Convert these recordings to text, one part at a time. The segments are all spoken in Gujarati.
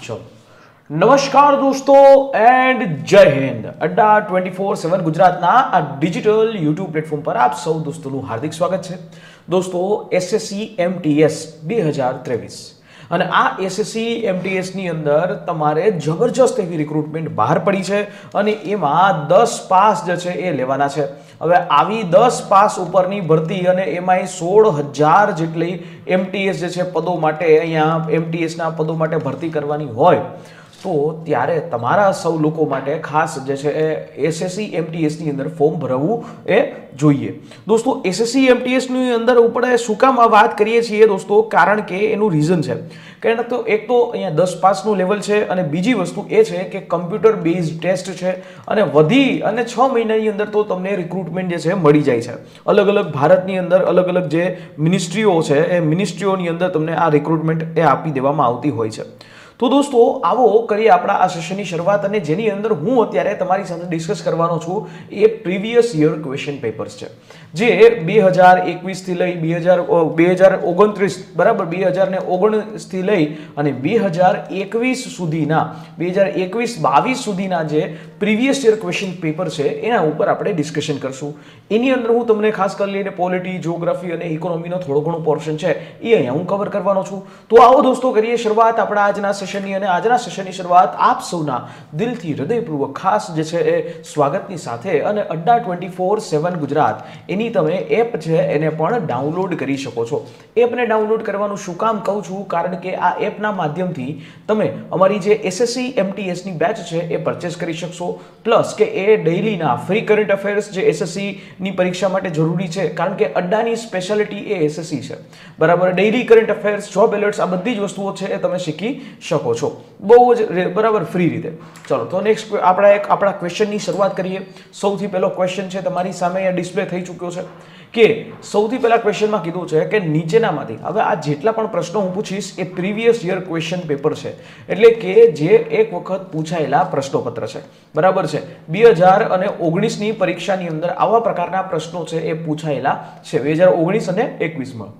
चलो नमस्कार दोस्तों एंड जय हिंद अड्डा 24/7 ગુજરાતના આ ડિજિટલ YouTube પ્લેટફોર્મ પર આપ સૌ દોસ્તોનું હાર્દિક સ્વાગત છે દોસ્તો SSC MTS 2023 અને આ SSC MTS ની અંદર તમારે જબરજસ્ત એવી રિક્રુટમેન્ટ બહાર પડી છે અને એમાં 10 પાસ જે છે એ લેવાના છે। હવે આવી 10 પાસ ઉપરની ભરતી અને એમાંય 16,000 જેટલી MTS જે છે પદો માટે અહીંયા MTS ના પદો માટે ભરતી કરવાની હોય तो त्यारे तमारा सौ लोको माटे खास जे छे एसएससी एमटीएस नी अंदर फॉर्म भरवू ए जोईए। दोस्तों एसएससी एमटीएस नी अंदर उपरे शुं काम आ वात करीए छीए दोस्तों कारण के एनु रीजन छे कारण तो एक तो अहींया 10 पास नु लेवल छे अने बीजी वस्तु ए छे के कम्प्यूटर बेस्ड टेस्ट छे अने वधी अने 6 महीनानी अंदर तो तमने रिक्रुटमेंट जे छे मळी जाय छे। अलग अलग भारतनी अंदर अलग अलग जे मिनिस्ट्रीओ छे ए मिनिस्ट्रीओनी अंदर तमने आ रिक्रुटमेंट ए आपी देवामां आवती होय छे। तो दोस्तों आवो करिए आपणा आ सेशननी शरूआत अने जेनी अंदर हूँ अत्यारे तमारी साथे डिस्कस करवानो छुं A previous year question papers छे जे 2021 થી લઈ 2029 बराबर 2019 થી લઈ અને 2021 સુધીના 2021-22 સુધીના જે પ્રીવિયસ ईयर क्वेश्चन पेपर છે એના ઉપર આપણે ડિસ્કશન કરશું। એની અંદર હું તમને ખાસ કરીને પોલિટી જીઓગ્રાફી અને ઇકોનોમીનો થોડો ઘણો પોર્શન છે એ અહીંયા હું કવર કરવાનો છું। તો આવો દોસ્તો કરીએ શરૂઆત આપણા આજના સેશનની અને આજના સેશનની શરૂઆત આપ સૌના દિલથી હૃદયપૂર્વક ખાસ જે છે એ સ્વાગતની સાથે અને અડ્ડા 24/7 ગુજરાત એની તમે એપ છે એને પણ ડાઉનલોડ કરી શકો છો। એપને ડાઉનલોડ કરવાનું શું કામ કહું છું કારણ કે આ એપના માધ્યમથી તમે અમારી જે એસએસસી એમટીએસ ની બેચ છે એ પરચેસ કરી શકશો પ્લસ કે એ ડેઈલીના ફ્રી કરંટ અફેર્સ જે એસએસસી ની પરીક્ષા માટે જરૂરી છે કારણ કે અડ્ડાની સ્પેશિયાલિટી એ એસએસસી છે બરાબર। ડેઈલી કરંટ અફેર્સ જોબ એલર્ટ્સ આ બધી જ વસ્તુઓ છે એ તમે શીખી શકો છો બહુ જ બરાબર ફ્રી રીતે। ચલો તો નેક્સ્ટ આપણા ક્વેશ્ચનની શરૂઆત કરીએ। સૌથી પહેલો ક્વેશ્ચન છે તમારી સામે અહીંયા ડિસ્પ્લે થઈ ચૂક્યો છે કે સૌથી પહેલા ક્વેશ્ચનમાં કીધું છે કે નીચેનામાંથી હવે આ જેટલા પણ પ્રશ્નો હું પૂછીશ એ પ્રીવિયસ યર ક્વેશ્ચન પેપર છે એટલે કે જે એક વખત પૂછાયેલા પ્રશ્નોપત્ર છે બરાબર છે। 2019 ની પરીક્ષાની અંદર આવા પ્રકારના પ્રશ્નો છે એ પૂછાયેલા છે 2019 અને 21 માં।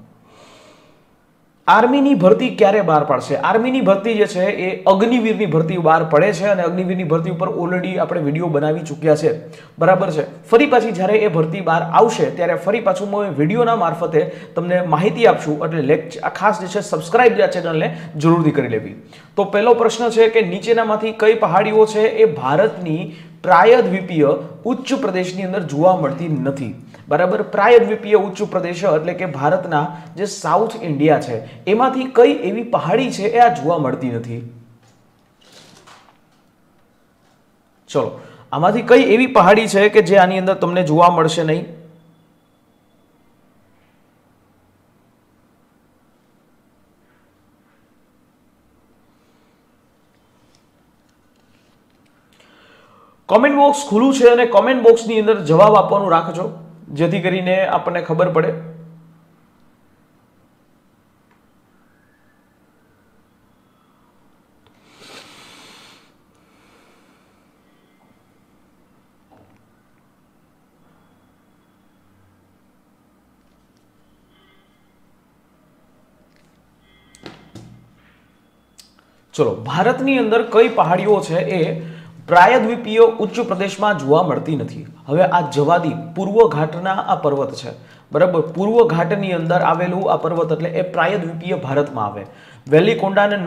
આર્મીની ભરતી ક્યારે બહાર પાડશે? આર્મીની ભરતી જે છે એ અગ્નિવીરની ભરતી બહાર પડે છે અને અગ્નિવીરની ભરતી ઉપર ઓલરેડી આપણે વિડીયો બનાવી ચૂક્યા છે બરાબર છે। ફરી પાછી જ્યારે એ ભરતી બહાર આવશે ત્યારે ફરી પાછું હું વિડીયોના મારફતે તમને માહિતી આપશું એટલે લેક્ચર ખાસ જે છે સબસ્ક્રાઇબ આ ચેનલને જરૂરથી કરી લેવી। તો પહેલો પ્રશ્ન છે કે નીચેનામાંથી કઈ પહાડીઓ છે એ ભારતની प्रायद्वीपीय उच्च प्रदेश ની અંદર જોવા મળતી નથી બરાબર। प्रायद्वीपीय उच्च प्रदेश એટલે કે ભારતના જે સાઉથ ઇન્ડિયા છે એમાંથી કઈ એવી પહાડી છે એ આ જોવા મળતી નથી? ચલો આમાંથી કઈ એવી પહાડી છે કે જે આની અંદર તમને જોવા મળશે નહીં? कमेंट बॉक्स खुलू है और कमेंट बॉक्स ની અંદર જવાબ આપવાનું રાખજો જેથી કરીને આપણને ખબર પડે। चलो भारतनी अंदर कई पहाड़ियों है ए प्रायद्वीपीय उच्च प्रदेश में જોવા મળતી નથી। હવે આ જવાદી પૂર્વ ઘાટના આ પર્વત છે બરાબર। પૂર્વ ઘાટની અંદર આવેલું આ પર્વત એટલે એ प्रायद्वीपीय ભારતમાં આવે। વેલીકોંડા અને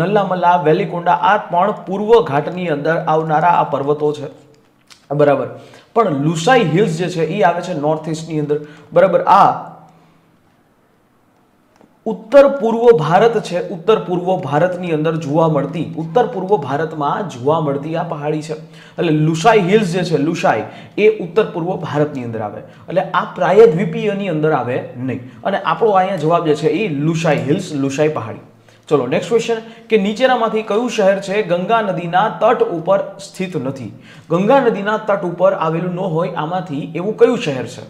નલ્લામલા વેલીકોંડા આ પણ પૂર્વ ઘાટની અંદર આવનારા આ પર્વતો છે બરાબર। પણ લુસાઈ હિલ્સ જે છે એ આવે છે નોર્થ ઈસ્ટની અંદર બરાબર। આ उत्तर पूर्व भारत है उत्तर पूर्व भारत ની અંદર જોવા મળતી उत्तर पूर्व भारत में જોવા મળતી આ પહાડી છે એટલે લુસાઈ हिल्स જે છે લુસાઈ એ उत्तर पूर्व भारत ની અંદર આવે એટલે આ प्रायद्वीपीय ની અંદર આવે નહીં અને આપણો અહીંયા જવાબ જે છે એ લુસાઈ हिल्स લુસાઈ પહાડી। चलो नेक्स्ट क्वेश्चन કે નીચેનામાંથી કયું શહેર છે ગંગા નદીના તટ ઉપર સ્થિત નથી? ગંગા નદીના તટ ઉપર આવેલું ન હોય આમાંથી એવું કયું શહેર છે?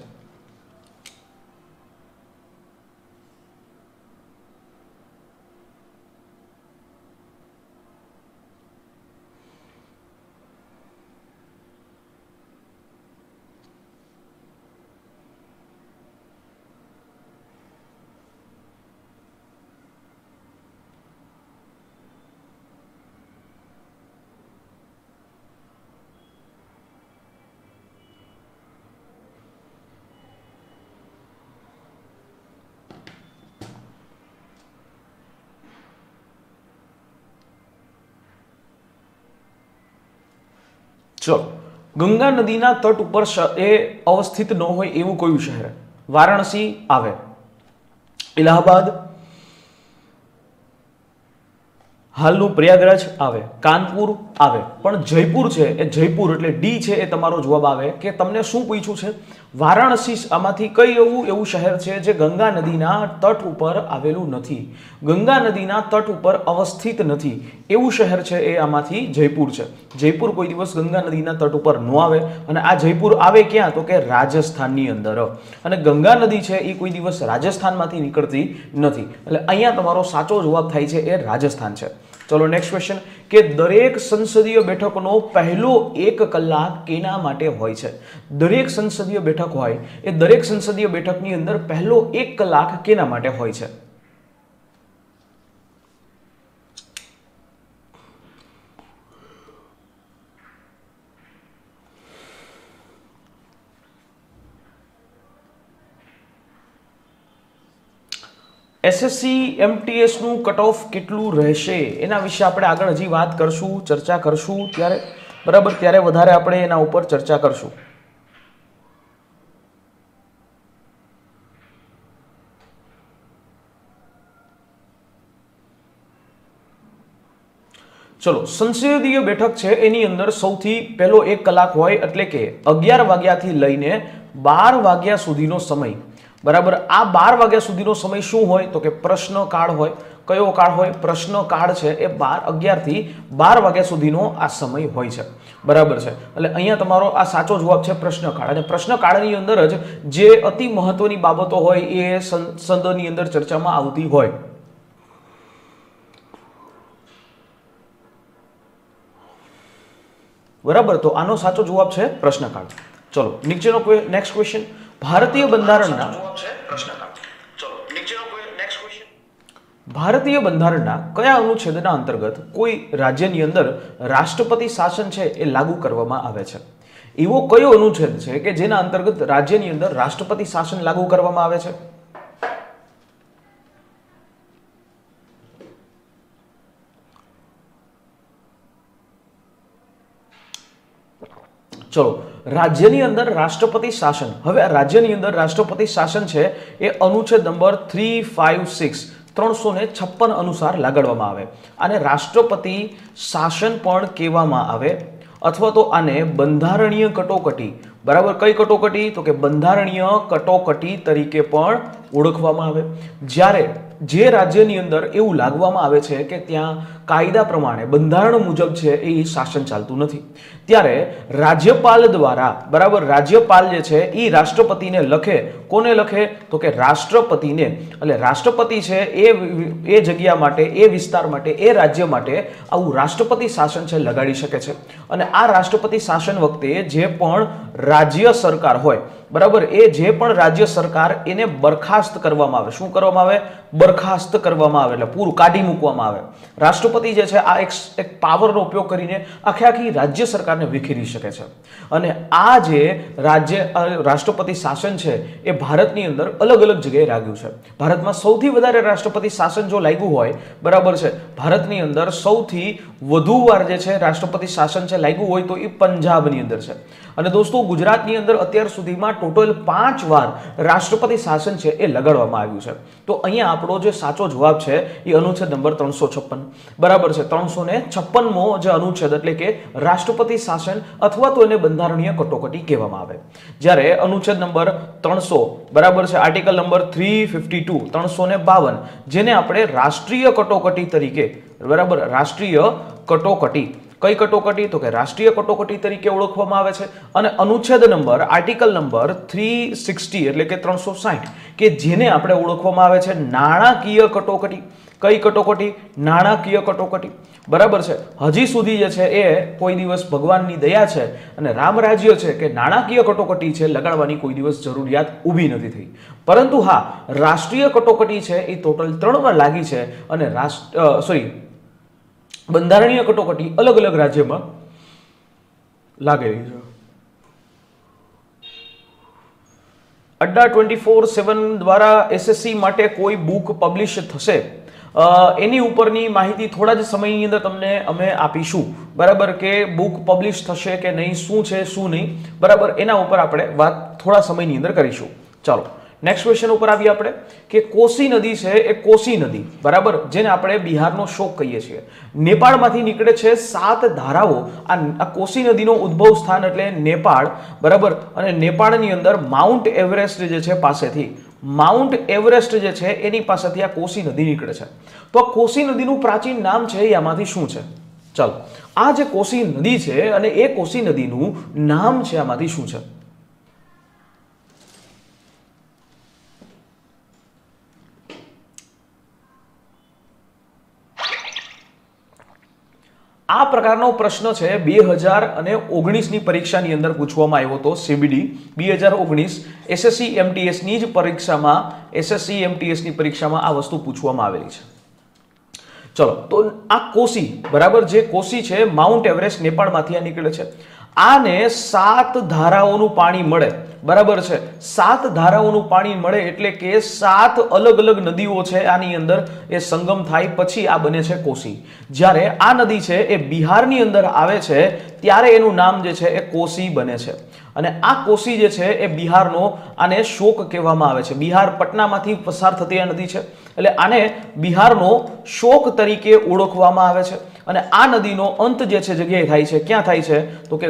ચલો, ગંગા નદીના તટ ઉપર એ અવસ્થિત ન હોય એવું કયું શહેર? વારાણસી આવે, ઇલાહાબાદ, હાલનું પ્રયાગરાજ આવે, કાનપુર આવે, પણ જયપુર છે એ જયપુર એટલે ડી છે એ તમારો જવાબ આવે. કે તમને શું પૂછ્યું છે? વારાણસી આમાંથી કઈ એવું શહેર છે જે ગંગા નદીના તટ ઉપર આવેલું નથી, ગંગા નદીના તટ ઉપર અવસ્થિત નથી એવું શહેર છે એ આમાંથી જયપુર છે. જયપુર કોઈ દિવસ ગંગા નદીના તટ ઉપર ન આવે. અને આ જયપુર આવે ક્યાં? તો કે રાજસ્થાનની અંદર. અને ગંગા નદી છે એ કોઈ દિવસ રાજસ્થાનમાંથી નીકળતી નથી, એટલે અહીંયા તમારો સાચો જવાબ થાય છે એ રાજસ્થાન છે. ચલો નેક્સ્ટ ક્વેશ્ચન, કે દરેક સંસદીય બેઠકનો પહેલો 1 કલાક કેના માટે હોય છે? દરેક સંસદીય બેઠક હોય એ દરેક સંસદીય બેઠકની અંદર પહેલો 1 કલાક કેના માટે હોય છે? એસએસસી એમટીએસ નું કટ ઓફ કેટલું રહેશે એના વિશે આપણે આગળ હજી વાત કરશું, ચર્ચા કરશું ત્યારે, બરાબર, ત્યારે વધારે આપણે એના ઉપર ચર્ચા કરશું. ચલો, સંસદીય બેઠક છે એની અંદર સૌથી પહેલો 1 કલાક હોય, એટલે કે 11 વાગ્યાથી લઈને 12 વાગ્યા સુધીનો સમય. બરાબર, આ 12 વાગ્યા સુધીનો સમય શું હોય? તો કે પ્રશ્ન કાળ હોય. કયો કાળ હોય? પ્રશ્ન કાળ છે એ 11 થી 12 વાગ્યા સુધીનો આ સમય હોય છે. બરાબર છે, એટલે અહીંયા તમારો આ સાચો જવાબ છે પ્રશ્ન કાળ. અને પ્રશ્ન કાળની અંદર જ જે અતિ મહત્વની બાબતો હોય એ સંસદની અંદર ચર્ચામાં આવતી હોય. બરાબર, તો આનો સાચો જવાબ છે પ્રશ્નકાળ. ચલો નીચેનો નેક્સ્ટ ક્વેશ્ચન, ભારતીય બંધારણના ભારતીય બંધારણના કયા અનુચ્છેદના અંતર્ગત કોઈ રાજ્યની અંદર રાષ્ટ્રપતિ શાસન છે એ લાગુ કરવામાં આવે છે? એવો કયો અનુચ્છેદ છે કે જેના અંતર્ગત રાજ્યની અંદર રાષ્ટ્રપતિ શાસન લાગુ કરવામાં આવે છે? ચલો, રાજ્યની અંદર રાષ્ટ્રપતિ શાસન, હવે રાજ્યની અંદર રાષ્ટ્રપતિ શાસન છે એ અનુચ્છેદ નંબર 356 356 અનુસાર લગાડવામાં આવે. આને રાષ્ટ્રપતિ શાસન પણ કહેવામાં આવે, અથવા તો આને બંધારણીય કટોકટી, બરાબર, કઈ કટોકટી? તો કે બંધારણીય કટોકટી તરીકે પણ ઓળખવામાં આવે. જ્યારે જે રાજ્યની અંદર એવું લાગવામાં આવે છે કે ત્યાં કાયદા પ્રમાણે બંધારણ મુજબ છે એ શાસન ચાલતું નથી, ત્યારે રાજ્યપાલ દ્વારા, બરાબર, રાજ્યપાલ જે છે એ રાષ્ટ્રપતિને લખે. કોને લખે? તો કે રાષ્ટ્રપતિને. એટલે રાષ્ટ્રપતિ છે એ જગ્યા માટે, એ વિસ્તાર માટે, એ રાજ્ય માટે આવું રાષ્ટ્રપતિ શાસન છે લગાડી શકે છે. અને આ રાષ્ટ્રપતિ શાસન વખતે જે પણ રાજ્ય સરકાર હોય, બરાબર, એ જે પણ રાજ્ય સરકાર એને બરખાસ્ત કરવામાં આવે. શું કરવામાં આવે? બરખાસ્ત કરવામાં આવે, એટલે પૂરું કાઢી મૂકવામાં આવે. રાષ્ટ્રપતિ જે છે આ એક પાવરનો ઉપયોગ કરીને આખી રાજ્ય સરકારને વિખેરી શકે છે. અને આ જે રાષ્ટ્રપતિ શાસન છે એ ભારતની અંદર અલગ અલગ જગ્યાએ લાગ્યું છે. ભારતમાં સૌથી વધારે રાષ્ટ્રપતિ શાસન જો લાગ્યું હોય, બરાબર છે, ભારતની અંદર સૌથી વધુ વાર જે છે રાષ્ટ્રપતિ શાસન છે લાગ્યું હોય તો એ પંજાબની અંદર છે. અને દોસ્તો ગુજરાતની અંદર અત્યાર સુધીમાં ટોટલ 5 વાર રાષ્ટ્રપતિ શાસન છે એ લગાડવામાં આવ્યું છે. તો અહીંયા આપણો જે સાચો જવાબ છે એ અનુચ્છેદ નંબર 356, બરાબર છે, 356મો જે અનુચ્છેદ, એટલે કે રાષ્ટ્રપતિ શાસન અથવા તો એને બંધારણીય કટોકટી કહેવામાં આવે. જ્યારે અનુચ્છેદ નંબર 300, બરાબર છે, આર્ટિકલ નંબર 352 352 જેને આપણે રાષ્ટ્રીય કટોકટી તરીકે, બરાબર, રાષ્ટ્રીય કટોકટી, કઈ કટોકટી? તો કે રાષ્ટ્રીય કટોકટી તરીકે ઓળખવામાં આવે છે. અને અનુચ્છેદ નંબર, આર્ટિકલ નંબર 360 એટલે કે 360 કે જેને આપણે ઓળખવામાં આવે છે નાણાકીય કટોકટી. કઈ કટોકટી? નાણાકીય કટોકટી, બરાબર છે. હજી સુધી જે છે એ કોઈ દિવસ ભગવાનની દયા છે અને રામ રાજ્ય છે કે નાણાકીય કટોકટી છે લગાડવાની કોઈ દિવસ જરૂરિયાત ઊભી નથી થઈ. પરંતુ હા, રાષ્ટ્રીય કટોકટી છે એ ટોટલ 3 વાર લાગી છે. અને બંધારણીય કટોકટી અલગ અલગ રાજ્યમાં લાગેલી છે. અડ્ડા 24/7 દ્વારા એસએસસી માટે કોઈ બુક પબ્લિશ થશે? એની ઉપરની માહિતી થોડા જ સમયની અંદર તમને અમે આપીશું, બરાબર, કે બુક પબ્લિશ થશે કે નહીં, શું છે શું નહીં, બરાબર, એના ઉપર આપણે વાત થોડા સમયની અંદર કરીશું. ચાલો નેક્સ્ટ ક્વેશ્ચન ઉપર આવીએ આપણે કે કોસી નદી છે એ કોસી નદી, બરાબર, જેને આપણે બિહારનો શોક કહીએ છીએ, નેપાળમાંથી નીકળે છે 7 ધારાઓ. આ કોસી નદીનો ઉદ્ભવ સ્થાન એટલે નેપાળ, બરાબર, અને નેપાળની અંદર માઉન્ટ એવરેસ્ટ જે છે પાસેથી, માઉન્ટ એવરેસ્ટ જે છે એની પાસેથી આ કોસી નદી નીકળે છે. તો આ કોસી નદીનું પ્રાચીન નામ છે એ આમાંથી શું છે? ચાલો, આ જે કોસી નદી છે અને એ કોસી નદીનું નામ છે આમાંથી શું છે? આ પ્રકારનો પ્રશ્ન છે 2019 ની પરીક્ષાની અંદર પૂછવામાં આવ્યો હતો. સીબીડી 2019 એસએસસી એમટીએસ ની જ પરીક્ષામાં, એસએસસી એમટીએસ ની પરીક્ષામાં આ વસ્તુ પૂછવામાં આવેલી છે. ચલો, તો આ કોસી, બરાબર, જે કોસી છે માઉન્ટ એવરેસ્ટ નેપાળમાંથી આ નીકળે છે. આને 7 ધારાઓનું પાણી મળે, બરાબર છે, 7 ધારાઓનું પાણી મળે એટલે કે 7 અલગ અલગ નદીઓ છે આની અંદર એ સંગમ થાય પછી આ બને છે કોસી. જ્યારે આ નદી છે એ બિહારની અંદર આવે છે ત્યારે એનું નામ જે છે એ કોસી બને છે. અને આ કોસી જે છે એ બિહારનો, આને શોક કહેવામાં આવે છે. બિહાર પટનામાંથી પસાર થતી આ નદી છે એટલે આને બિહારનો શોક તરીકે ઓળખવામાં આવે છે. અને આ નદીનો અંત જે છે જગ્યાએ થાય છે, ક્યાં થાય છે તો કે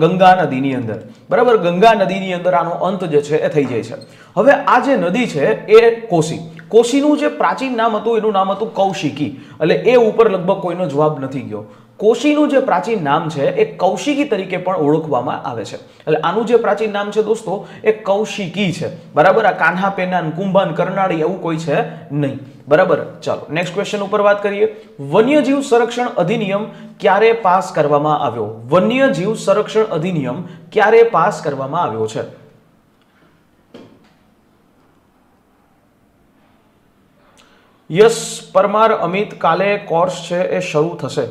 ગંગા નદીની અંદર, બરાબર, ગંગા નદીની અંદર આનો અંત જે છે એ થઈ જાય છે. હવે આ જે નદી છે એ કોસી, કોસીનું જે પ્રાચીન નામ હતું એનું નામ હતું કૌશિકી, એટલે એ ઉપર લગભગ કોઈનો જવાબ નથી ગયો. કોશીનું જે પ્રાચીન નામ છે એ કૌશિકી તરીકે પણ ઓળખવામાં આવે છે. એટલે આનું જે પ્રાચીન નામ છે દોસ્તો એ કૌશિકી છે, બરાબર. આ કાન્હા પેનાન, કુંભાન, કરનાળી એવું કોઈ છે નહીં, બરાબર. ચાલો નેક્સ્ટ ક્વેશ્ચન ઉપર વાત કરીએ. વન્યજીવ સંરક્ષણ અધિનિયમ ક્યારે પાસ કરવામાં આવ્યો? વન્યજીવ સંરક્ષણ અધિનિયમ ક્યારે પાસ કરવામાં આવ્યો છે? યસ પરમાર અમિત, કાલે કોર્સ છે એ શરૂ થશે.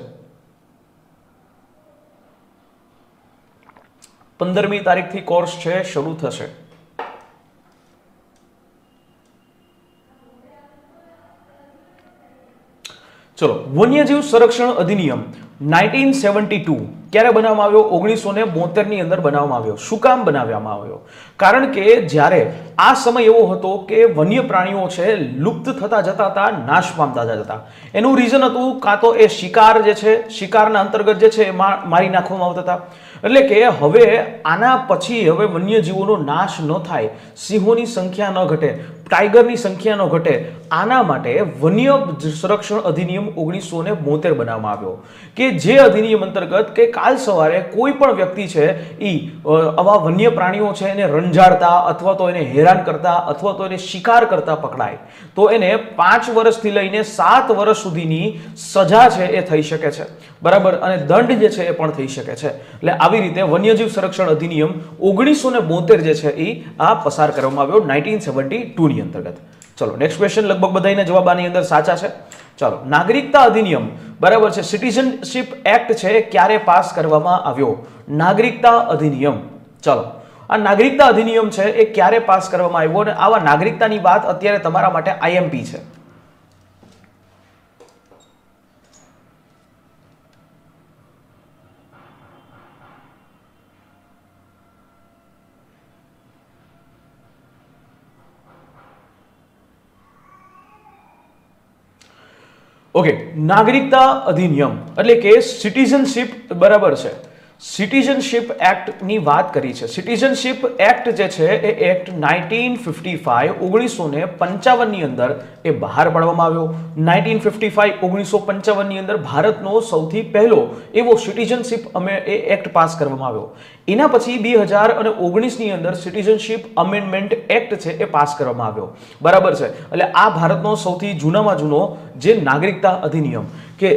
15મી તારીખથી કોર્સ છે શરૂ થશે. ચલો, વન્યજીવ સંરક્ષણ અધિનિયમ 1972 ક્યારે બનાવવામાં આવ્યો? 1972 ની અંદર બનાવવામાં આવ્યો. શું કામ બનાવવામાં આવ્યો? કારણ કે જ્યારે આ સમય એવો હતો કે વન્ય પ્રાણીઓ છે લુપ્ત થતા જતા હતા, નાશ પામતા જતા. એનું રીઝન હતું કાં તો એ શિકાર જે છે, શિકારના અંતર્ગત જે છે એ મારી નાખવામાં આવતા હતા. એટલે કે હવે આના પછી હવે વન્યજીવોનો નાશ ન થાય, સિંહોની સંખ્યા ન ઘટે, ટાઈગરની સંખ્યા ન ઘટે, આના માટે વન્ય સંરક્ષણ અધિનિયમ 1972 બનાવવામાં આવ્યો. કે જે અધિનિયમ અંતર્ગત કે કાલ સવારે કોઈ પણ વ્યક્તિ છે એ આવા વન્ય પ્રાણીઓ છે એને રંજાડતા અથવા તો એને હેરાન કરતા અથવા તો એને શિકાર કરતા પકડાય તો એને 5 વર્ષથી લઈને 7 વર્ષ સુધીની સજા છે એ થઈ શકે છે, બરાબર, અને દંડ જે છે એ પણ થઈ શકે છે. એટલે આવી રીતે વન્યજીવ સંરક્ષણ અધિનિયમ 1972 જે છે એ આ પસાર કરવામાં આવ્યો 1972 ની અંતર્ગત. ચલો નેક્સ્ટ ક્વેશ્ચન, લગભગ બધાના જવાબ આની અંદર સાચા છે. ચાલો, નાગરિકતા અધિનિયમ, બરાબર છે, સિટીઝનશિપ એક્ટ છે ક્યારે પાસ કરવામાં આવ્યો? નાગરિકતા અધિનિયમ. ચાલો, આ નાગરિકતા અધિનિયમ છે એ ક્યારે પાસ કરવામાં આવ્યો? અને આવા નાગરિકતાની વાત અત્યારે તમારા માટે આઈએમપી છે. ઓકે, નાગરિકતા અધિનિયમ એટલે કે સિટીઝનશિપ, બરાબર છે, સિટીઝનશિપ એક્ટ ની વાત કરી છે. સિટીઝનશિપ એક્ટ જે છે એ એક્ટ 1955 1955 ની અંદર એ બહાર પાડવામાં આવ્યો. 1955 1955 ની અંદર ભારતનો સૌથી પહેલો એવો સિટીઝનશિપ એક્ટ પાસ કરવામાં આવ્યો. એના પછી 2019 ની અંદર સિટીઝનશિપ અમેન્ડમેન્ટ એક્ટ છે એ પાસ કરવામાં આવ્યો, બરાબર છે. એટલે આ ભારતનો સૌથી જૂનામાં જૂનો જે નાગરિકતા અધિનિયમ કે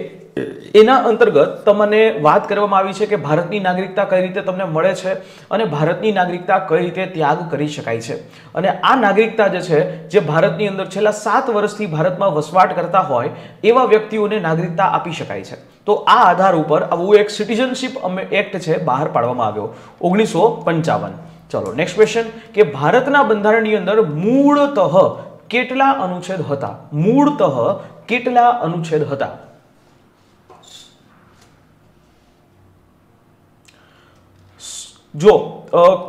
એના અંતર્ગત તમને વાત કરવામાં આવી છે કે ભારતની નાગરિકતા કઈ રીતે તમને મળે છે અને ભારતની નાગરિકતા કઈ રીતે ત્યાગ કરી શકાય છે. અને આ નાગરિકતા જે છે, જે ભારતની અંદર છેલ્લા 7 વર્ષથી ભારતમાં વસવાટ કરતા હોય એવા વ્યક્તિઓને નાગરિકતા આપી શકાય છે. તો આ આધાર ઉપર આવું એક સિટીઝનશિપ એક્ટ છે બહાર પાડવામાં આવ્યો 1955. ચલો નેક્સ્ટ ક્વેશ્ચન કે ભારતના બંધારણની અંદર મૂળતઃ કેટલા અનુચ્છેદ હતા? મૂળતઃ કેટલા અનુચ્છેદ હતા? જો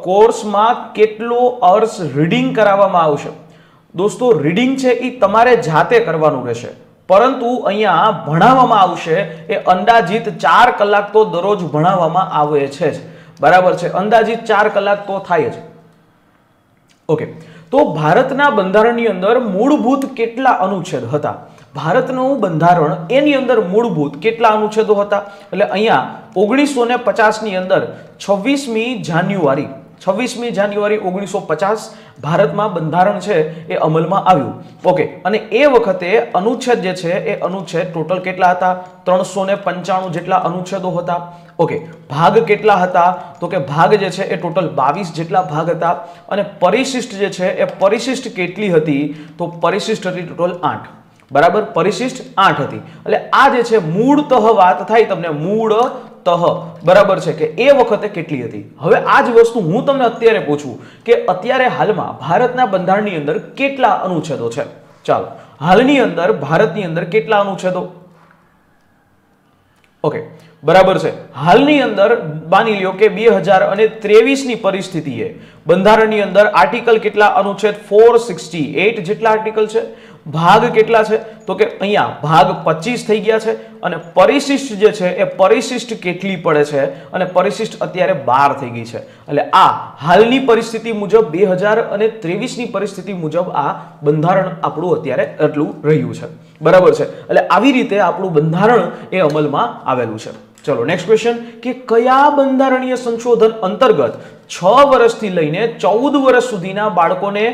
કોર્સમાં કેટલો અવર્સ રીડિંગ કરાવવામાં આવશે? દોસ્તો રીડિંગ છે એ તમારે જાતે કરવાનું રહેશે, પરંતુ અહીંયા ભણાવવામાં આવશે એ અંદાજિત 4 કલાક તો દરરોજ ભણાવવામાં આવે છે જ, બરાબર છે, અંદાજિત 4 કલાક તો થાય જ. ઓકે, તો ભારતના બંધારણની અંદર મૂળભૂત કેટલા અનુચ્છેદ હતા? ભારતનું બંધારણ એની અંદર મૂળભૂત કેટલા અનુચ્છેદો હતા? એટલે અહીંયા 1950 ની અંદર 26મી જાન્યુઆરી 1950 ભારતમાં બંધારણ છે એ અમલમાં આવ્યું. ઓકે, અને એ વખતે અનુચ્છેદ જે છે એ અનુચ્છેદ ટોટલ કેટલા હતા? 395 જેટલા અનુચ્છેદો હતા. ઓકે, ભાગ કેટલા હતા? તો કે ભાગ જે છે એ ટોટલ 22 જેટલા ભાગ હતા. અને પરિશિષ્ટ જે છે એ પરિશિષ્ટ કેટલી હતી? તો પરિશિષ્ટ હતી ટોટલ 8, બરાબર, પરિશિષ્ટ 8 હતી. એટલે આ જે છે મૂળતઃ વાત થાય તમને, મૂળતઃ, બરાબર છે, કે એ વખતે કેટલી હતી. હવે આ જ વસ્તુ હું તમને અત્યારે પૂછું કે અત્યારે હાલમાં ભારતના બંધારણની અંદર કેટલા અનુચ્છેદો છે? ચાલો, હાલની અંદર ભારતની અંદર કેટલા અનુચ્છેદો? ઓકે, બરાબર છે, હાલની અંદર માની લ્યો કે 2023 ની પરિસ્થિતિએ બંધારણની અંદર આર્ટિકલ કેટલા? અનુચ્છેદ 468 જેટલા આર્ટિકલ છે. ભાગ કેટલા છે? તો કે અહીંયા ભાગ 25 થઈ ગયા છે. અને પરિશિષ્ટ જે છે એ પરિશિષ્ટ કેટલી પડે છે? અને પરિશિષ્ટ અત્યારે 12 થઈ ગઈ છે. એટલે આ હાલની પરિસ્થિતિ મુજબ 2023 ની પરિસ્થિતિ મુજબ આ બંધારણ આપણું અત્યારે એટલું રહ્યું છે, બરાબર છે. એટલે આવી રીતે આપણું બંધારણ એ અમલમાં આવેલું છે. ચલો નેક્સ્ટ ક્વેશ્ચન, કે કયા બંધારણીય સંશોધન અંતર્ગત 6 વર્ષથી લઈને 14 વર્ષ સુધીના બાળકોને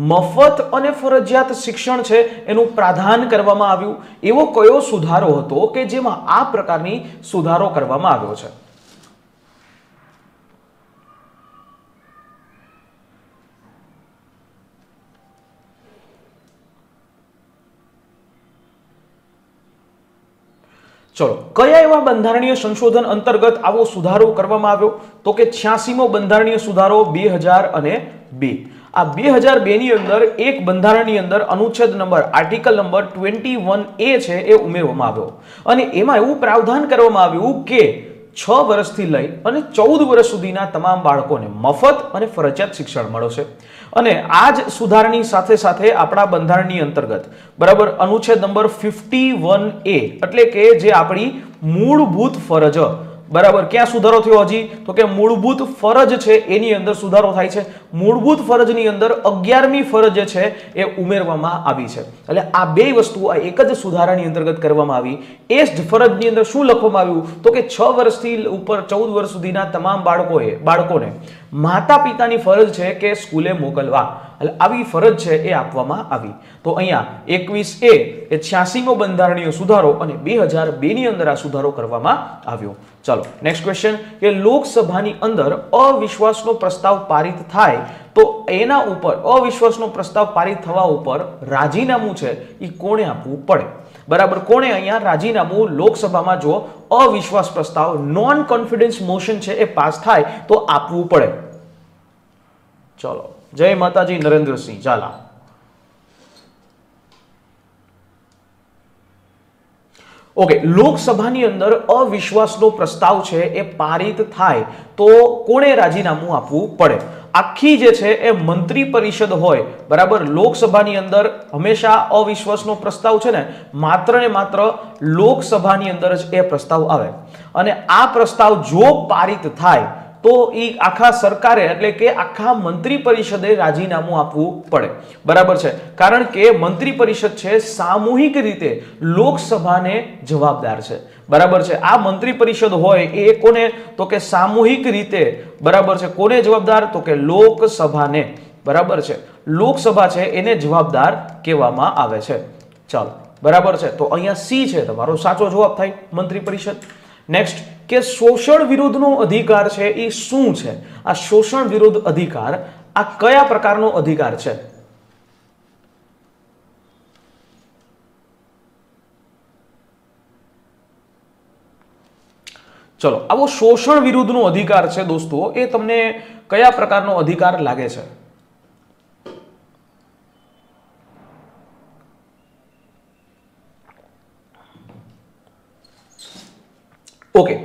મફત અને ફરજિયાત શિક્ષણ છે એનું પ્રાવધાન કરવામાં આવ્યું? એવો કયો સુધારો હતો કે જેમાં આ પ્રકારની સુધારો કરવામાં આવ્યો છે? ચલો, કયા એવા બંધારણીય સંશોધન અંતર્ગત આવો સુધારો કરવામાં આવ્યો? તો કે 86મો બંધારણીય સુધારો 2002. આ 2002 ની અંદર એક બંધારણની અંદર અનુચ્છેદ નંબર આર્ટિકલ નંબર 21A છે એ ઉમેરવામાં આવ્યો. અને એમાં એવું પ્રાવધાન કરવામાં આવ્યું કે 6 વર્ષથી લઈ અને 14 વર્ષ સુધીના તમામ બાળકોને મફત અને ફરજિયાત શિક્ષણ મળશે. અને આ જ સુધારાની સાથે સાથે આપણા બંધારણની અંતર્ગત, બરાબર, અનુચ્છેદ નંબર 51A એટલે કે જે આપણી મૂળભૂત ફરજ, બરાબર, ક્યાં સુધારો થયો? હજી તો કે મૂળભૂત ફરજ છે એની અંદર સુધારો થાય છે. મૂળભૂત ફરજની અંદર 11મી ફરજ જે છે એ ઉમેરવામાં આવી છે. એટલે આ બે વસ્તુ આ એક જ સુધારાની અંતર્ગત કરવામાં આવી. એ જ ફરજની અંદર શું લખવામાં આવ્યું? તો કે 6 વર્ષથી ઉપર 14 વર્ષ સુધીના તમામ બાળકોને માતા પિતાની ફરજ છે કે સ્કૂલે મોકલવા. એટલે આવી ફરજ છે એ આપવામાં આવી. તો અહીંયા 21A એ 86મો બંધારણીય સુધારો અને 2002 ની અંદર આ સુધારો કરવામાં આવ્યો. ચાલો નેક્સ્ટ ક્વેશ્ચન, કે લોકસભાની અંદર અવિશ્વાસનો પ્રસ્તાવ પારિત થાય તો એના ઉપર અવિશ્વાસનો પ્રસ્તાવ પારિત થવા ઉપર રાજીનામું છે એ કોણે આપવું પડે? બરાબર, કોણે અહીંયા રાજીનામું લોકસભામાં જો અવિશ્વાસ પ્રસ્તાવ નોન કોન્ફિડન્સ મોશન છે એ પાસ થાય તો આપવું પડે? ચલો, જય માતાજી નરેન્દ્રસિંહ ઝાલા. ઓકે, લોકસભાની અંદર અવિશ્વાસનો પ્રસ્તાવ છે એ પારિત થાય તો કોણે રાજીનામું આપવું પડે? આખી જે છે એ મંત્રી પરિષદ હોય, બરાબર. લોકસભાની અંદર હંમેશા અવિશ્વાસનો પ્રસ્તાવ છે ને માત્ર ને માત્ર લોકસભાની અંદર જ એ પ્રસ્તાવ આવે. અને આ પ્રસ્તાવ જો પારિત થાય તો એ આખા સરકારે એટલે કે આખા મંત્રી પરિષદે રાજીનામું આપવું પડે, બરાબર છે. કારણ કે મંત્રી પરિષદ છે સામૂહિક રીતે લોકસભાને જવાબદાર છે, બરાબર છે. આ મંત્રી પરિષદ હોય એ કોને? તો કે સામૂહિક રીતે, બરાબર છે. કોને જવાબદાર? તો કે લોકસભાને, બરાબર છે. લોકસભા છે એને જવાબદાર કહેવામાં આવે છે. ચાલો, બરાબર છે. તો અહીંયા સી છે તમારો સાચો જવાબ થાય, મંત્રી પરિષદ. નેક્સ્ટ, કે શોષણ વિરુદ્ધનો અધિકાર છે એ શું છે? આ શોષણ વિરુદ્ધ અધિકાર આ કયા પ્રકારનો અધિકાર છે? ચલો, આવો શોષણ વિરુદ્ધનો અધિકાર છે દોસ્તો એ તમને કયા પ્રકારનો અધિકાર લાગે છે? ઓકે,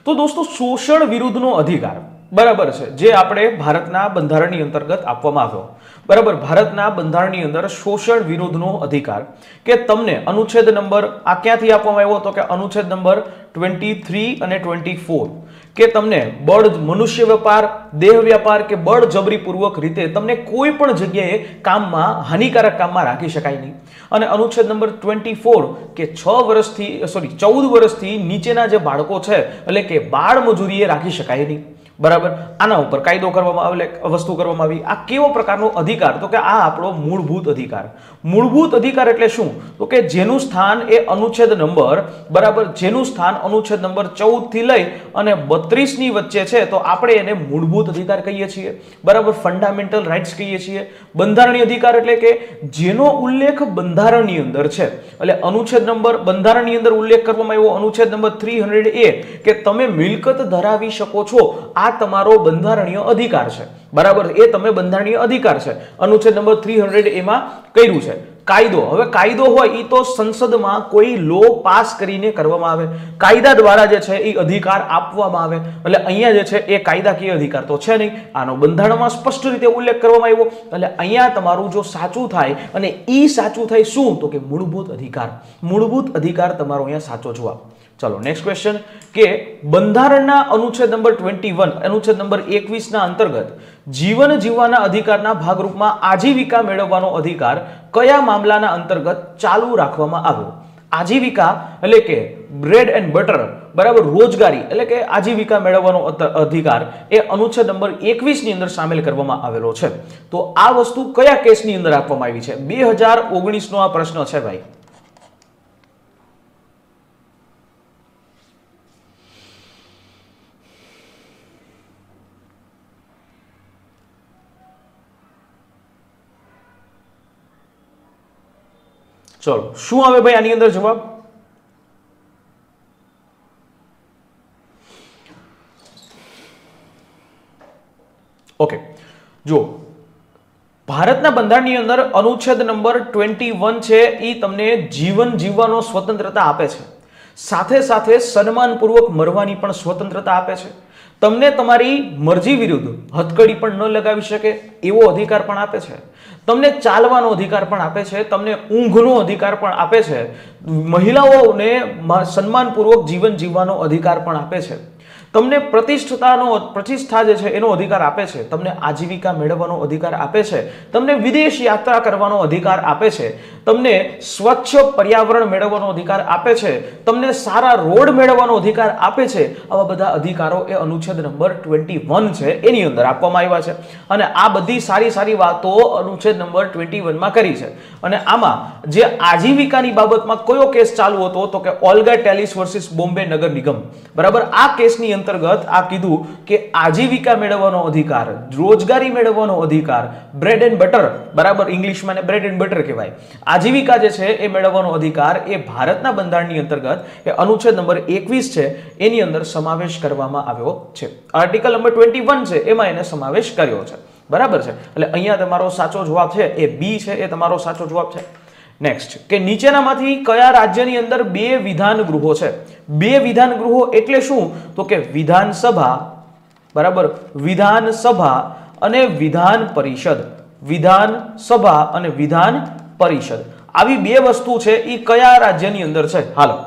તો દોસ્તો શોષણ વિરુદ્ધનો અધિકાર બરાબર છે જે આપણે ભારતના બંધારણની અંતર્ગત આપવામાં આવ્યો. બરાબર, ભારતના બંધારણની અંદર શોષણ વિરુદ્ધનો અધિકાર કે તમને અનુચ્છેદ નંબર આ ક્યાંથી આપવામાં આવ્યો તો કે અનુચ્છેદ નંબર 23 અને 24 કે તમને મનુષ્ય વેપાર, દેહ વ્યાપાર કે બળજબરીપૂર્વક રીતે તમને કોઈ પણ જગ્યાએ કામમાં હાનિકારક કામમાં રાખી શકાય નહીં. અને અનુચ્છેદ નંબર 24 કે 14 વર્ષથી નીચેના જે બાળકો છે એટલે કે બાળ મજૂરીએ રાખી શકાય નહીં. બરાબર, આના ઉપર કાયદો કરવામાં આવે, વસ્તુ કરવામાં આવી. આ કેવો પ્રકારનો અધિકાર તો કે આ આપણો મૂળભૂત અધિકાર. મૂળભૂત અધિકાર એટલે શું તો કે જેનું સ્થાન એ અનુચ્છેદ નંબર બરાબર જેનું સ્થાન અનુચ્છેદ નંબર 14 થી લઈ અને 32 ની વચ્ચે છે તો આપણે એને મૂળભૂત અધિકાર કહીએ છીએ. બરાબર, ફંડામેન્ટલ રાઇટ્સ કહીએ છીએ. બંધારણીય અધિકાર એટલે કે જેનો ઉલ્લેખ બંધારણની અંદર છે. એટલે અનુચ્છેદ નંબર બંધારણની અંદર ઉલ્લેખ કરવામાં આવ્યો અનુચ્છેદ નંબર 300A કે તમે મિલકત ધરાવી શકો છો. આ તમારો બંધારણીય અધિકાર છે. બરાબર, એ તમે બંધારણીય અધિકાર છે. અનુચ્છેદ નંબર 300A માં કર્યું છે. કાયદો, હવે કાયદો હોય એ તો સંસદમાં કોઈ લો પાસ કરીને કરવામાં આવે, કાયદા દ્વારા જે છે એ અધિકાર આપવામાં આવે. એટલે અહીંયા જે છે એ કાયદાકીય અધિકાર તો છે નહીં, આનો બંધારણમાં સ્પષ્ટ રીતે ઉલ્લેખ કરવામાં આવ્યો. એટલે અહીંયા તમારું જો સાચું થાય અને ઈ સાચું થાય શું તો કે મૂળભૂત અધિકાર. મૂળભૂત અધિકાર તમારો અહીંયા સાચો જવાબ. ચલો નેક્સ્ટ ક્વેશ્ચન કે બંધારણના અનુચ્છેદ નંબર 21 અનુચ્છેદ નંબર 21 ના અંતર્ગત જીવન જીવવાના અધિકારના ભાગરૂપમાં આજીવિકા મેળવવાનો અધિકાર કયા મામલાના અંતર્ગત ચાલુ રાખવામાં આવ્યો? આજીવિકા એટલે કે બ્રેડ એન્ડ બટર, બરાબર, રોજગારી એટલે કે આજીવિકા મેળવવાનો અધિકાર એ અનુચ્છેદ નંબર 21 ની અંદર સામેલ કરવામાં આવેલો છે. તો આ વસ્તુ કયા કેસની અંદર આપવામાં આવી છે? 2019 નો આ પ્રશ્ન છે ભાઈ. ચલો શું આવે ભાઈ આની અંદર જવાબ? ઓકે, જો ભારતના બંધારણની અંદર અનુચ્છેદ નંબર 21 છે એ તમને જીવન જીવવાનો સ્વતંત્રતા આપે છે. સાથે સાથે સન્માનપૂર્વક મરવાની પણ સ્વતંત્રતા આપે છે. તમને તમારી મરજી વિરુદ્ધ હથકડી પણ ન લગાવી શકે એવો અધિકાર પણ આપે છે. તમને ચાલવાનો અધિકાર પણ આપે છે. તમને ઊંઘનો અધિકાર પણ આપે છે. મહિલાઓને સન્માનપૂર્વક જીવન જીવવાનો અધિકાર પણ આપે છે. તમને પ્રતિષ્ઠા જે છે એનો અધિકાર આપે છે. તમને આજીવિકા મેળવવાનો અધિકાર આપે છે. તમને વિદેશ યાત્રા કરવાનો અધિકાર આપે છે. તમને સ્વચ્છ પર્યાવરણ મેળવવાનો અધિકાર આપે છે. તમને સારા રોડ મેળવવાનો અધિકાર આપે છે. આવા બધા અધિકારો એ અનુચ્છેદ નંબર 21 છે એની અંદર આપવામાં આવ્યા છે. અને આ બધી સારી વાતો અનુચ્છેદ નંબર 21 માં કરી છે. અને આમાં જે આજીવિકાની બાબતમાં કયો કેસ ચાલુ હતો તો કે ઓલ્ગા ટેલિસ વર્સિસ બોમ્બે નગર નિગમ. બરાબર, આ કેસની અંતર્ગત આ કીધું કે આજીવિકા મેળવવાનો અધિકાર, રોજગારી મેળવવાનો અધિકાર, બ્રેડ એન્ડ બટર, બરાબર, ઇંગ્લિશમાં ને બ્રેડ એન્ડ બટર કહેવાય, આજીવિકા જે છે એ મેળવવાનો અધિકાર એ ભારતના બંધારણની અંતર્ગત એ અનુચ્છેદ નંબર 21 છે એની અંદર સમાવેશ કરવામાં આવ્યો છે. આર્ટિકલ નંબર 21 છે એમાં એને સમાવેશ કર્યો છે. બરાબર છે, એટલે અહીંયા તમારો સાચો જવાબ છે એ બી છે, એ તમારો સાચો જવાબ છે. નેક્સ્ટ કે નીચેનામાંથી કયા રાજ્યની અંદર 2 વિધાન ગૃહો છે? 2 વિધાન ગૃહો એટલે શું તો કે વિધાનસભા, બરાબર, વિધાનસભા અને વિધાન પરિષદ. વિધાનસભા અને વિધાન પરિષદ આવી 2 વસ્તુ છે એ કયા રાજ્યની અંદર છે? હાલો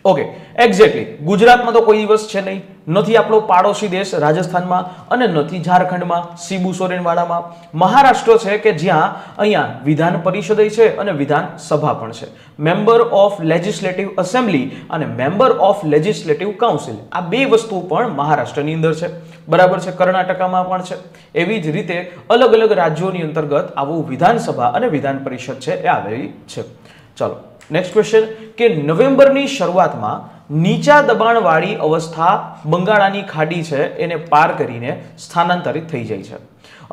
ઓકે, એક્ઝેક્ટલી ગુજરાતમાં તો કોઈ દિવસ છે નહીં, નથી આપણો પાડોશી દેશ રાજસ્થાનમાં અને નથી ઝારખંડમાં શિબુ સોરેનવાડામાં. મહારાષ્ટ્ર છે કે જ્યાં અહીંયા વિધાન પરિષદ છે અને વિધાન સભા પણ છે. મેમ્બર ઓફ લેજિસ્લેટિવ એસેમ્બલી અને મેમ્બર ઓફ લેજિસ્લેટિવ કાઉન્સિલ આ 2 વસ્તુ પણ મહારાષ્ટ્રની અંદર છે. બરાબર છે, કર્ણાટકમાં પણ છે. એવી જ રીતે અલગ અલગ રાજ્યોની અંતર્ગત આવું વિધાનસભા અને વિધાન પરિષદ છે એ આવેલી છે. ચલો નેક્સ્ટ ક્વેશ્ચન કે નવેમ્બરની શરૂઆતમાં નીચા દબાણવાળી અવસ્થા બંગાળાની ખાડી છે એને પાર કરીને સ્થાનાંતરિત થઈ જાય છે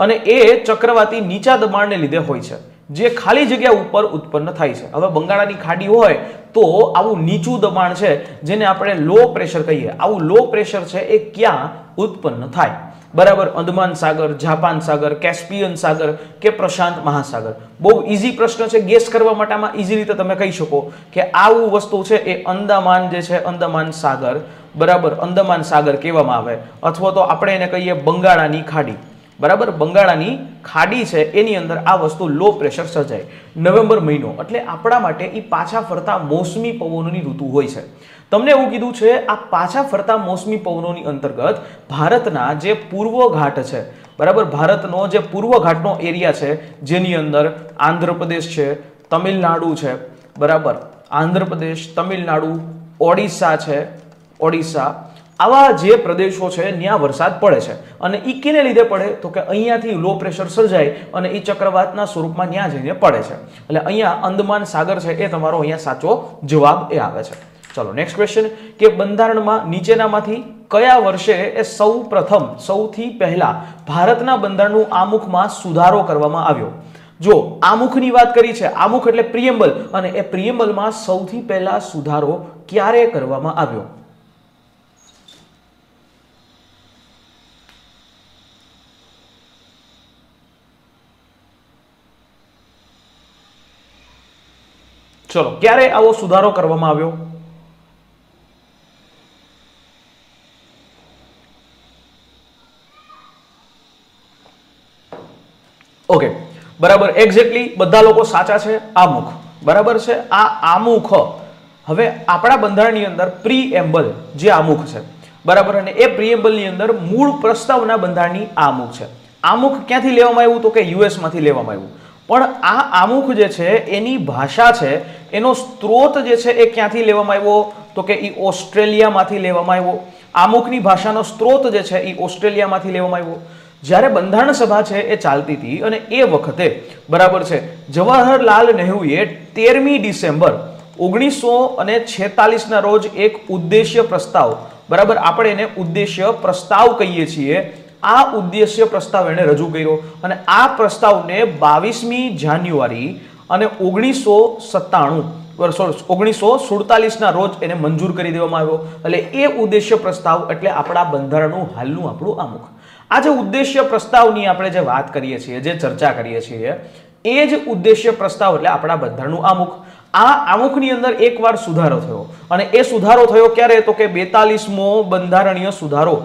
અને એ ચક્રવાતી નીચા દબાણને લીધે હોય છે. જે ખાલી જગ્યા ઉપર ઉત્પન્ન થાય છે. હવે બંગાળાની ખાડી હોય તો આવું નીચું દબાણ છે જેને આપણે લો પ્રેશર કહીએ, આવું લો પ્રેશર છે એ ક્યાં ઉત્પન્ન થાય? બરાબર, અંદમાન સાગર, જાપાન સાગર, કેસ્પિયન સાગર કે પ્રશાંત મહાસાગર. બહુ ઈઝી પ્રશ્ન છે, ગેસ કરવા માટે આમાં ઈઝી રીતે તમે કહી શકો કે આવું વસ્તુ છે એ અંદમાન જે છે અંદમાન સાગર, બરાબર, અંદમાન સાગર કહેવામાં આવે, અથવા તો આપણે એને કહીએ બંગાળાની ખાડી. બરાબર, બંગાળાની ખાડી છે એની અંદર આ વસ્તુ લો પ્રેશર સર્જાય. નવેમ્બર મહિનો એટલે આપણા માટે એ પાછા ફરતા મોસમી પવનોની ઋતુ હોય છે. તમને એવું કીધું છે આ પાછા ફરતા મોસમી પવનોની અંતર્ગત ભારતના જે પૂર્વ ઘાટ છે, બરાબર, ભારતનો જે પૂર્વ ઘાટનો એરિયા છે જેની અંદર આંધ્રપ્રદેશ છે, તમિલનાડુ છે, બરાબર, આંધ્રપ્રદેશ, તમિલનાડુ, ઓડિશા છે, ઓડિશા, આવા જે પ્રદેશો છે ત્યાં વરસાદ પડે છે. અને એ કેને લીધે પડે તો કે અહીંયાથી લો પ્રેશર સર્જાય અને એ ચક્રવાતના સ્વરૂપમાં ત્યાં જઈને પડે છે. એટલે અહીંયા અંદમાન સાગર છે એ તમારો અહીંયા સાચો જવાબ એ આવે છે. ચલો નેક્સ્ટ ક્વેશ્ચન કે બંધારણમાં નીચેનામાંથી કયા વર્ષે એ સૌથી પહેલા ભારતના બંધારણનું આમુખમાં સુધારો કરવામાં આવ્યો? જો આમુખની વાત કરી છે, આમુખ એટલે પ્રિએમ્બલ, અને એ પ્રિએમ્બલમાં સૌથી પહેલા સુધારો ક્યારે કરવામાં આવ્યો? ચલો, ક્યારે આવો સુધારો કરવામાં આવ્યો? ઓકે, બરાબર, એક્ઝેક્ટલી બધા લોકો સાચા છે. આમુખ, બરાબર છે. આ આમુખ હવે આપણા બંધારણની અંદર પ્રીએમ્બલ જે આમુખ છે, બરાબર, અને એ પ્રીએમ્બલની અંદર મૂળ પ્રસ્તાવના બંધારણની આમુખ છે. આમુખ ક્યાંથી લેવામાં આવ્યું તો કે યુએસ માંથી લેવામાં આવ્યું. પણ આ આમુખ જે છે એની ભાષા છે, એનો સ્ત્રોત જે છે એ ક્યાંથી લેવામાં આવ્યો તો કે એ ઓસ્ટ્રેલિયામાંથી લેવામાં આવ્યો. આમુખની ભાષાનો સ્ત્રોત જે છે એ ઓસ્ટ્રેલિયામાંથી લેવામાં આવ્યો. જ્યારે બંધારણ સભા છે એ ચાલતી હતી અને એ વખતે, બરાબર છે, જવાહરલાલ નહેરુએ 13મી ડિસેમ્બર 1946 ના રોજ એક ઉદ્દેશ્ય પ્રસ્તાવ, બરાબર, આપણે એને ઉદ્દેશ્ય પ્રસ્તાવ કહીએ છીએ, આ ઉદ્દેશ્ય પ્રસ્તાવ એને રજૂ કર્યો અને આ પ્રસ્તાવને 22મી જાન્યુઆરી અને 1947 ના રોજ એને મંજૂર કરી દેવામાં આવ્યો. એટલે એ ઉદ્દેશ્ય પ્રસ્તાવ એટલે આપણા બંધારણનું હાલનું આપણું આમુખ. આ જે ઉદ્દેશ્ય પ્રસ્તાવની આપણે જે વાત કરીએ છીએ, જે ચર્ચા કરીએ છીએ, એ જ ઉદ્દેશ્ય પ્રસ્તાવ એટલે આપણા બંધારણનું આમુખ. આ આમુખની અંદર એકવાર સુધારો થયો અને એ સુધારો થયો ક્યારે તો કે 42મો બંધારણીય સુધારો.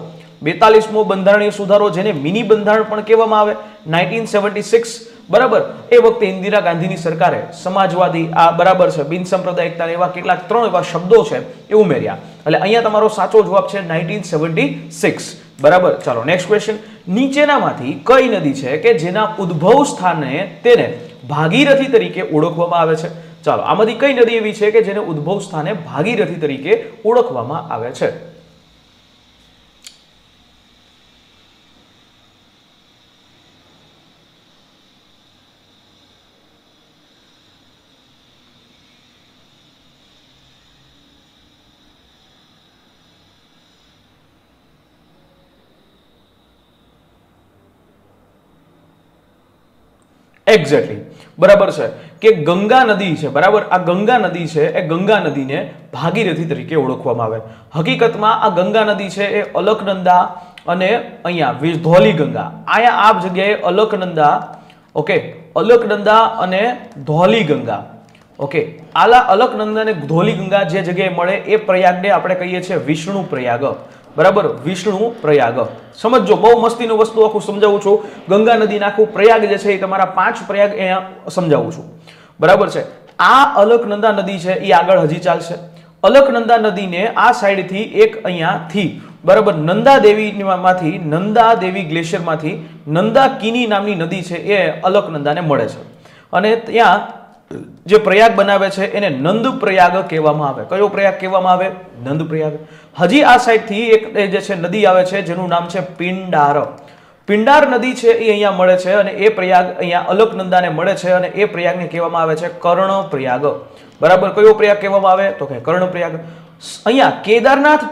42મો બંધારણીય સુધારો જેને મિની બંધારણ પણ કહેવામાં આવે, 1976, બરાબર, એ વખતે ઇન્દિરા ગાંધીની સરકારે સમાજવાદી, આ બરાબર છે, બિન સાંપ્રદાયિકતા, એવા કેટલાક 3 એવા શબ્દો છે એ ઉમેર્યા. એટલે અહીંયા તમારો સાચો જવાબ છે 1976. બરાબર, ચાલો નેક્સ્ટ ક્વેશ્ચન. નીચેનામાંથી કઈ નદી છે કે જેના ઉદ્ભવ સ્થાને તેને ભાગીરથી તરીકે ઓળખવામાં આવે છે? ચાલો, આમાંથી કઈ નદી એવી છે કે જેને ઉદ્ભવ સ્થાને ભાગીરથી તરીકે ઓળખવામાં આવે છે? એક્ઝેક્ટલી, બરાબર છે કે ગંગા નદી છે, બરાબર, આ ગંગા નદી છે એ ગંગા નદીને ભાગીરથી તરીકે ઓળખવામાં આવે. હકીકતમાં આ ગંગા નદી છે એ અલકનંદા અને અહીંયા ધૌલી ગંગા, અહીંયા આ જગ્યાએ અલકનંદા, ઓકે, અલકનંદા અને ધૌલી ગંગા, ઓકે, આલા અલકનંદા અને ધૌલી ગંગા જે જગ્યાએ મળે એ પ્રયાગને આપણે કહીએ છીએ વિષ્ણુ પ્રયાગ. બરાબર, વિષ્ણુ પ્રયાગ. સમજો, બહુ મસ્તીનું વસ્તુ આખું સમજાવું છું. ગંગા નદીના આખું પ્રયાગ જે છે એ તમારા 5 પ્રયાગ અહીંયા સમજાવું છું. બરાબર છે. આ અલકનંદા નદી છે એ આગળ હજી ચાલશે. અલકનંદા નદીને આ સાઈડથી એક અહીંયાથી, બરાબર, નંદા દેવી ગ્લેશિયરમાંથી નંદાકિની નામની નદી છે એ અલકનંદાને મળે છે અને ત્યાં જે પ્રયાગ બનાવે છે એને નંદ પ્રયાગ કહેવામાં આવે. કયો પ્રયાગ કહેવામાં આવે? નંદ પ્રયાગ. હજી આ સાઈડથી એક જે છે નદી આવે છે જેનું નામ છે પિંડાર. પિંડાર નદી છે એ અહીંયા મળે છે અને એ પ્રયાગ અહીંયા અલકનંદાને મળે છે અને એ પ્રયાગને કહેવામાં આવે છે કર્ણ પ્રયાગ. બરાબર, કયો પ્રયાગ કહેવામાં આવે તો કે કર્ણ પ્રયાગ. અહીંયા કેદારનાથ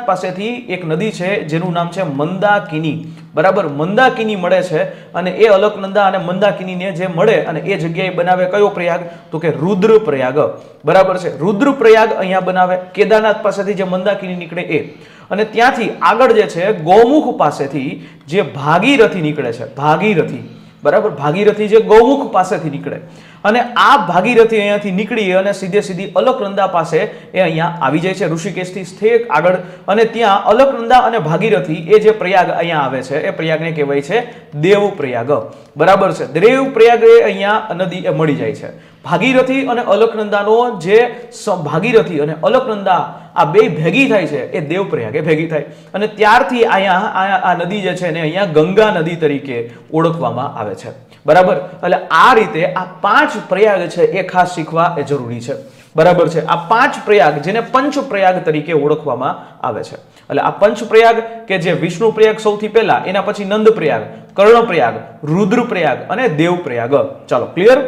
પાસેથી એક નદી છે જેનું નામ છે મંદાકિની, બરાબર, મંદાકિની મળે છે અને એ અલકનંદા અને મંદાકિનીને જે મળે અને એ જગ્યાએ બનાવે કયો પ્રયાગ? તો કે રુદ્રપ્રયાગ, બરાબર છે, રુદ્રપ્રયાગ અહીંયા બનાવે કેદારનાથ પાસેથી જે મંદાકિની નીકળે એ. અને ત્યાંથી આગળ જે છે ગૌમુખ પાસેથી જે ભાગીરથી નીકળે છે, ભાગીરથી, બરાબર, ભાગીરથી જે ગૌમુખ પાસેથી નીકળે અને આ ભાગીરથી અહીંયાથી નીકળી અને સીધી અલકનંદા પાસે એ અહીંયા આવી જાય છે, ઋષિકેશથી સ્થિત આગળ. અને ત્યાં અલકનંદા અને ભાગીરથી એ જે પ્રયાગ અહીંયા આવે છે એ પ્રયાગને કહેવાય છે દેવપ્રયાગ, બરાબર છે. દેવપ્રયાગ એ અહીંયા નદી એ મળી જાય છે. ભાગીરથી અને અલકનંદાનો જે ભાગીરથી અને અલકનંદા આ બે ભેગી થાય છે એ દેવપ્રયાગ એ ભેગી થાય અને ત્યારથી અહીંયા આ નદી જે છે ને અહીંયા ગંગા નદી તરીકે ઓળખવામાં આવે છે, બરાબર. એટલે આ રીતે આ 5 પ્રયાગ છે એ ખાસ શીખવા એ જરૂરી છે, બરાબર છે. આ 5 પ્રયાગ જેને પંચ પ્રયાગ તરીકે ઓળખવામાં આવે છે. એટલે આ પંચ પ્રયાગ કે જે વિષ્ણુ પ્રયાગ સૌથી પહેલા, એના પછી નંદ પ્રયાગ, કર્ણ પ્રયાગ, રુદ્ર પ્રયાગ અને દેવ પ્રયાગ. ચાલો, ક્લિયર?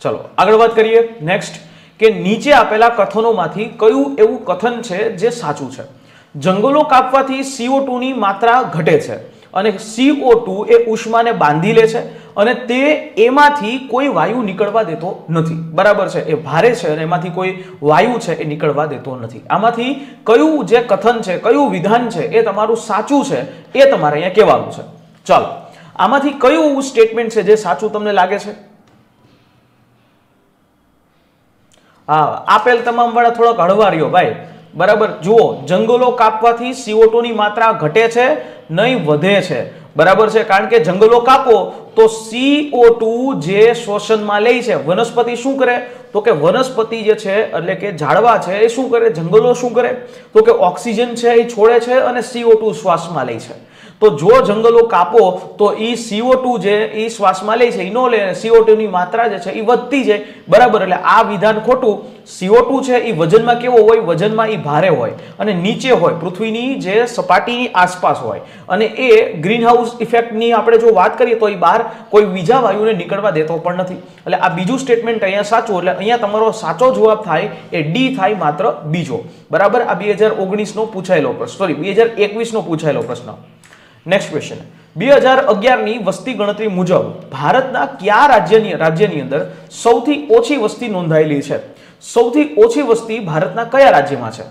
ચલો આગળ વાત કરીએ. નેક્સ્ટ કે નીચે આપેલા કથનોમાંથી કયું એવું કથન છે જે સાચું છે? જંગલો કાપવાથી CO2 ની માત્રા ઘટે છે અને CO2 એ ઉષ્માને બાંધી લે છે અને તે એમાંથી કોઈ વાયુ નીકળવા દેતો નથી, બરાબર છે. એ ભારે છે અને એમાંથી કોઈ વાયુ છે એ નીકળવા દેતો નથી. આમાંથી કયું જે કથન છે, કયું વિધાન છે એ તમારું સાચું છે એ તમારે અહીંયા કહેવાનું છે. ચાલો, આમાંથી કયું એવું સ્ટેટમેન્ટ છે જે સાચું તમને લાગે છે? હા, આપેલ તમામ વાળા થોડોક હળવા રહ્યો ભાઈ, બરાબર. જુઓ, જંગલો કાપવાથી CO2 ની માત્રા ઘટે છે નહીં વધે છે, બરાબર છે. કારણ કે જંગલો કાપો તો CO2 જે શ્વસનમાં લે છે, વનસ્પતિ શું કરે? તો કે વનસ્પતિ જે છે એટલે કે ઝાડવા છે એ શું કરે? જંગલો શું કરે? તો કે ઓક્સિજન છે એ છોડે છે અને CO2 શ્વાસમાં લે છે. તો જો જંગલો કાપો તો એ CO2 જે એ શ્વાસમાં લે છે એ નો લે, CO2 ની માત્રા જે છે એ વધતી જાય, બરાબર. એટલે આ વિધાન ખોટું. CO2 છે એ વજનમાં કેવો હોય? વજનમાં એ ભારે હોય અને નીચે હોય, પૃથ્વીની જે સપાટીની આસપાસ હોય અને એ ગ્રીનહાઉસ ઇફેક્ટની આપણે જો વાત કરીએ તો એ બહાર કોઈ બીજા વાયુને નીકળવા દેતો પણ નથી. એટલે આ બીજું સ્ટેટમેન્ટ અહીંયા સાચું. એટલે અહીંયા તમારો સાચો જવાબ થાય એ ડી થાય, માત્ર બીજો, બરાબર. આ 2019 નો પૂછાયેલો પ્રશ્ન, સોરી 2021 નો પૂછાયેલો પ્રશ્ન. નેક્સ્ટ ક્વેશ્ચન, 2011 ની વસ્તી ગણતરી મુજબ ભારતના કયા રાજ્યની અંદર સૌથી ઓછી વસ્તી નોંધાયેલી છે? સૌથી ઓછી વસ્તી ભારતના કયા રાજ્યમાં છે?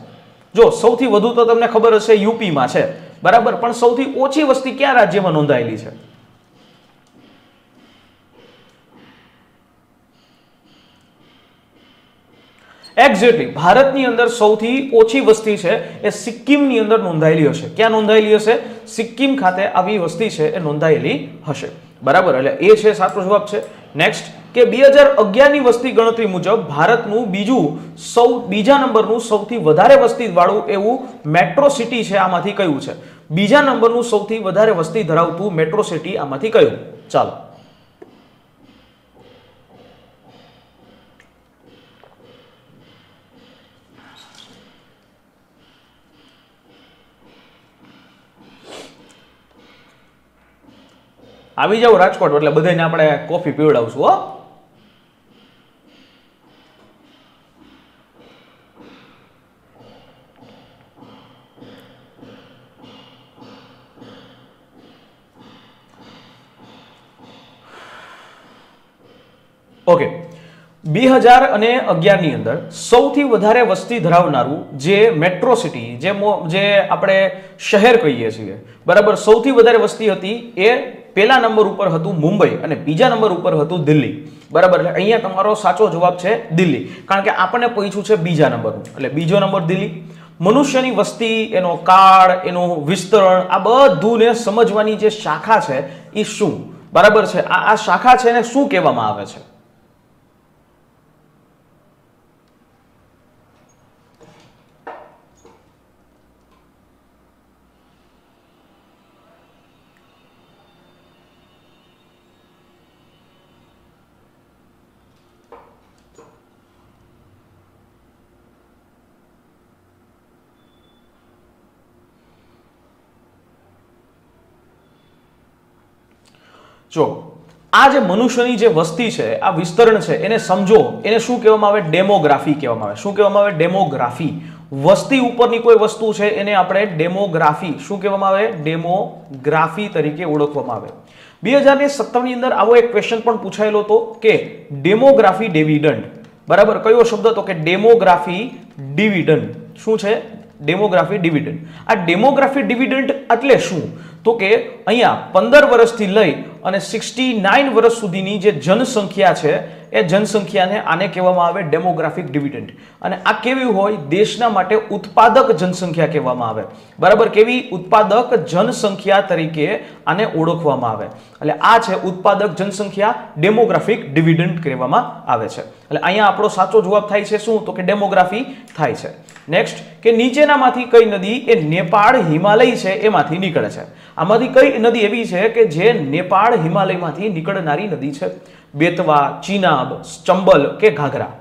જો સૌથી વધુ તો તમને ખબર હશે યુપીમાં છે, બરાબર, પણ સૌથી ઓછી વસ્તી કયા રાજ્યમાં નોંધાયેલી છે? એક્ઝેક્ટલી, ભારતની અંદર સૌથી ઓછી વસ્તી છે એ સિક્કિમની અંદર નોંધાયેલી હશે. ક્યાં નોંધાયેલી હશે? સિક્કિમ ખાતે આવી વસ્તી છે એ નોંધાયેલી હશે, બરાબર. એટલે એ છે સાચો જવાબ છે. નેક્સ્ટ કે 2011 ની વસ્તી ગણતરી મુજબ ભારતનું બીજા નંબરનું સૌથી વધારે વસ્તી વાળું એવું મેટ્રો સિટી છે, આમાંથી કયું છે? બીજા નંબરનું સૌથી વધારે વસ્તી ધરાવતું મેટ્રો સિટી આમાંથી કયું? ચાલો, આવી જાવ રાજકોટ, એટલે બધાને આપણે કોફી પીવડાવશું હો. ઓકે, 2011 ની અંદર સૌથી વધારે વસ્તી ધરાવનારું જે મેટ્રો સિટી, જે આપણે શહેર કહીએ છીએ, બરાબર, સૌથી વધારે વસ્તી હતી એ પહેલા નંબર ઉપર હતું મુંબઈ અને બીજા નંબર ઉપર હતું દિલ્હી, બરાબર. એટલે અહીંયા તમારો સાચો જવાબ છે દિલ્હી, કારણ કે આપણને પૂછ્યું છે બીજા નંબરનું, એટલે બીજો નંબર દિલ્હી. મનુષ્યની વસ્તી, એનો કાળ, એનું વિસ્તરણ, આ બધુંને સમજવાની જે શાખા છે એ શું, બરાબર છે? આ શાખા છે એને શું કહેવામાં આવે છે? જો આ જે મનુષ્યની જે વસ્તી છે, આ વિસ્તરણ છે, એને સમજો. એને શું કહેવામાં આવે? ડેમોગ્રાફી કહેવામાં આવે. શું કહેવામાં આવે? ડેમોગ્રાફી. વસ્તી ઉપરની કોઈ વસ્તુ છે એને આપણે ડેમોગ્રાફી શું કહેવામાં આવે? ડેમોગ્રાફી તરીકે ઓળખવામાં આવે. 2017 ની અંદર આવો એક ક્વેશ્ચન પણ પૂછાયેલો હતો કે ડેમોગ્રાફી ડિવિડન્ડ, બરાબર. કયો શબ્દ? તો કે ડેમોગ્રાફી ડિવિડન્ડ. શું છે? Demography dividend. આ ડેમોગ્રાફી ડિવિડન્ડ એટલે શું? તો કે અહીંયા 15 વર્ષથી લઈ અને 69 વર્ષ સુધીની જે જનસંખ્યા છે એ જનસંખ્યાને આને કહેવામાં આવે ડેમોગ્રાફિક ડિવિડન્ડ. અને આ કેવી હોય? દેશના માટે ઉત્પાદક જનસંખ્યા કહેવામાં આવે, બરાબર. કેવી? ઉત્પાદક જનસંખ્યા તરીકે આને ઓળખવામાં આવે. એટલે આ છે ઉત્પાદક જનસંખ્યા, ડેમોગ્રાફિક ડિવિડન્ડ કહેવામાં આવે છે. એટલે અહીંયા આપણો સાચો જવાબ થાય છે શું? તો કે ડેમોગ્રાફી થાય છે. નેક્સ્ટ કે નીચેનામાંથી કઈ નદી એ નેપાળ હિમાલય છે એમાંથી નીકળે છે? આમાંથી કઈ નદી એવી છે કે જે નેપાળ હિમાલયમાંથી નીકળનારી નદી છે? બેતવા, ચિનાબ, ચંબલ કે ઘાઘરા?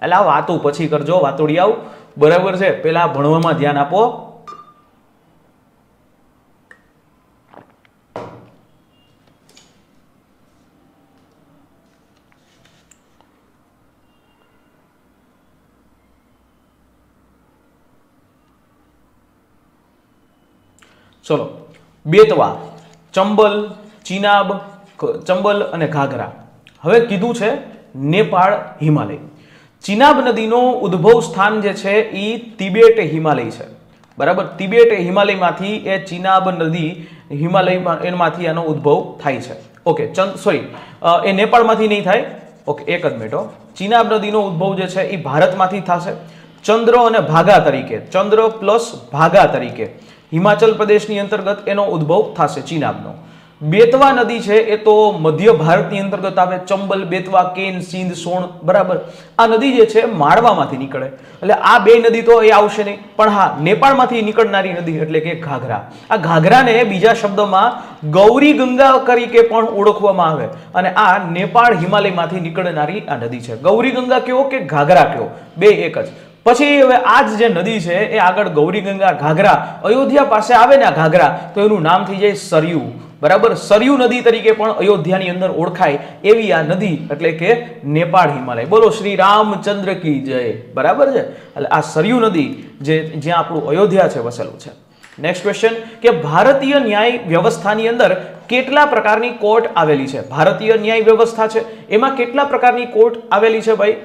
એટલે આ વાતો પછી કરજો વાતોડિયાઓ, બરાબર છે. પેલા ભણવામાં ધ્યાન આપો. ચલો, બેતવા, ચંબલ, ચિનાબ, ચંબલ અને ઘાઘરા. હવે કીધું છે નેપાળ હિમાલય. ચિનાબ નદીનો ઉદ્ભવ સ્થાન જે છે એ તિબેટ હિમાલય છે, બરાબર. તિબેટ હિમાલયમાંથી એ ચિનાબ નદી હિમાલયમાં એમાંથી આનો ઉદ્ભવ થાય છે. ઓકે, સોરી, એ નેપાળમાંથી નહીં થાય. ઓકે, એક જ મિનિટ. ચિનાબ નદીનો ઉદ્ભવ જે છે એ ભારતમાંથી થશે. ચંદ્ર અને ભાગા તરીકે, ચંદ્ર પ્લસ ભાગા તરીકે હિમાચલ પ્રદેશની અંતર્ગત એનો ઉદ્ભવ થશે ચિનાબનો. બેતવા નદી છે એ તો મધ્ય ભારતની અંતર્ગત આવે. ચંબલ, બેતવા, કેન, સિંધ, સોણ, બરાબર. આ નદી જે છે માળવામાંથી નીકળે. એટલે આ બે નદી તો એ આવશે નહીં, પણ હા નેપાળમાંથી નીકળનારી નદી એટલે કે ઘાઘરા. આ ઘાઘરાને બીજા શબ્દમાં ગૌરી ગંગા તરીકે પણ ઓળખવામાં આવે. અને આ નેપાળ હિમાલયમાંથી નીકળનારી આ નદી છે. ગૌરી ગંગા કયો કે ઘાઘરા કયો, બે એક જ. પછી હવે આ જે નદી છે એ આગળ ગૌરી ગંગા, ઘાઘરા, અયોધ્યા પાસે આવે ને આ ઘાઘરા, તો એનું નામ થઈ જાય સરયુ, બરાબર. સરયુ નદી તરીકે પણ અયોધ્યાની અંદર ઓળખાય એવી આ નદી એટલે કે નેપાળ હિમાલય. બોલો શ્રી રામચંદ્ર કી જય, બરાબર છે. એટલે આ સરયુ નદી જે જ્યાં આપણું અયોધ્યા છે વસેલું છે. નેક્સ્ટ ક્વેશ્ચન કે ભારતીય ન્યાય વ્યવસ્થાની અંદર કેટલા પ્રકારની કોર્ટ આવેલી છે? ભારતીય ન્યાય વ્યવસ્થા છે એમાં કેટલા પ્રકારની કોર્ટ આવેલી છે ભાઈ?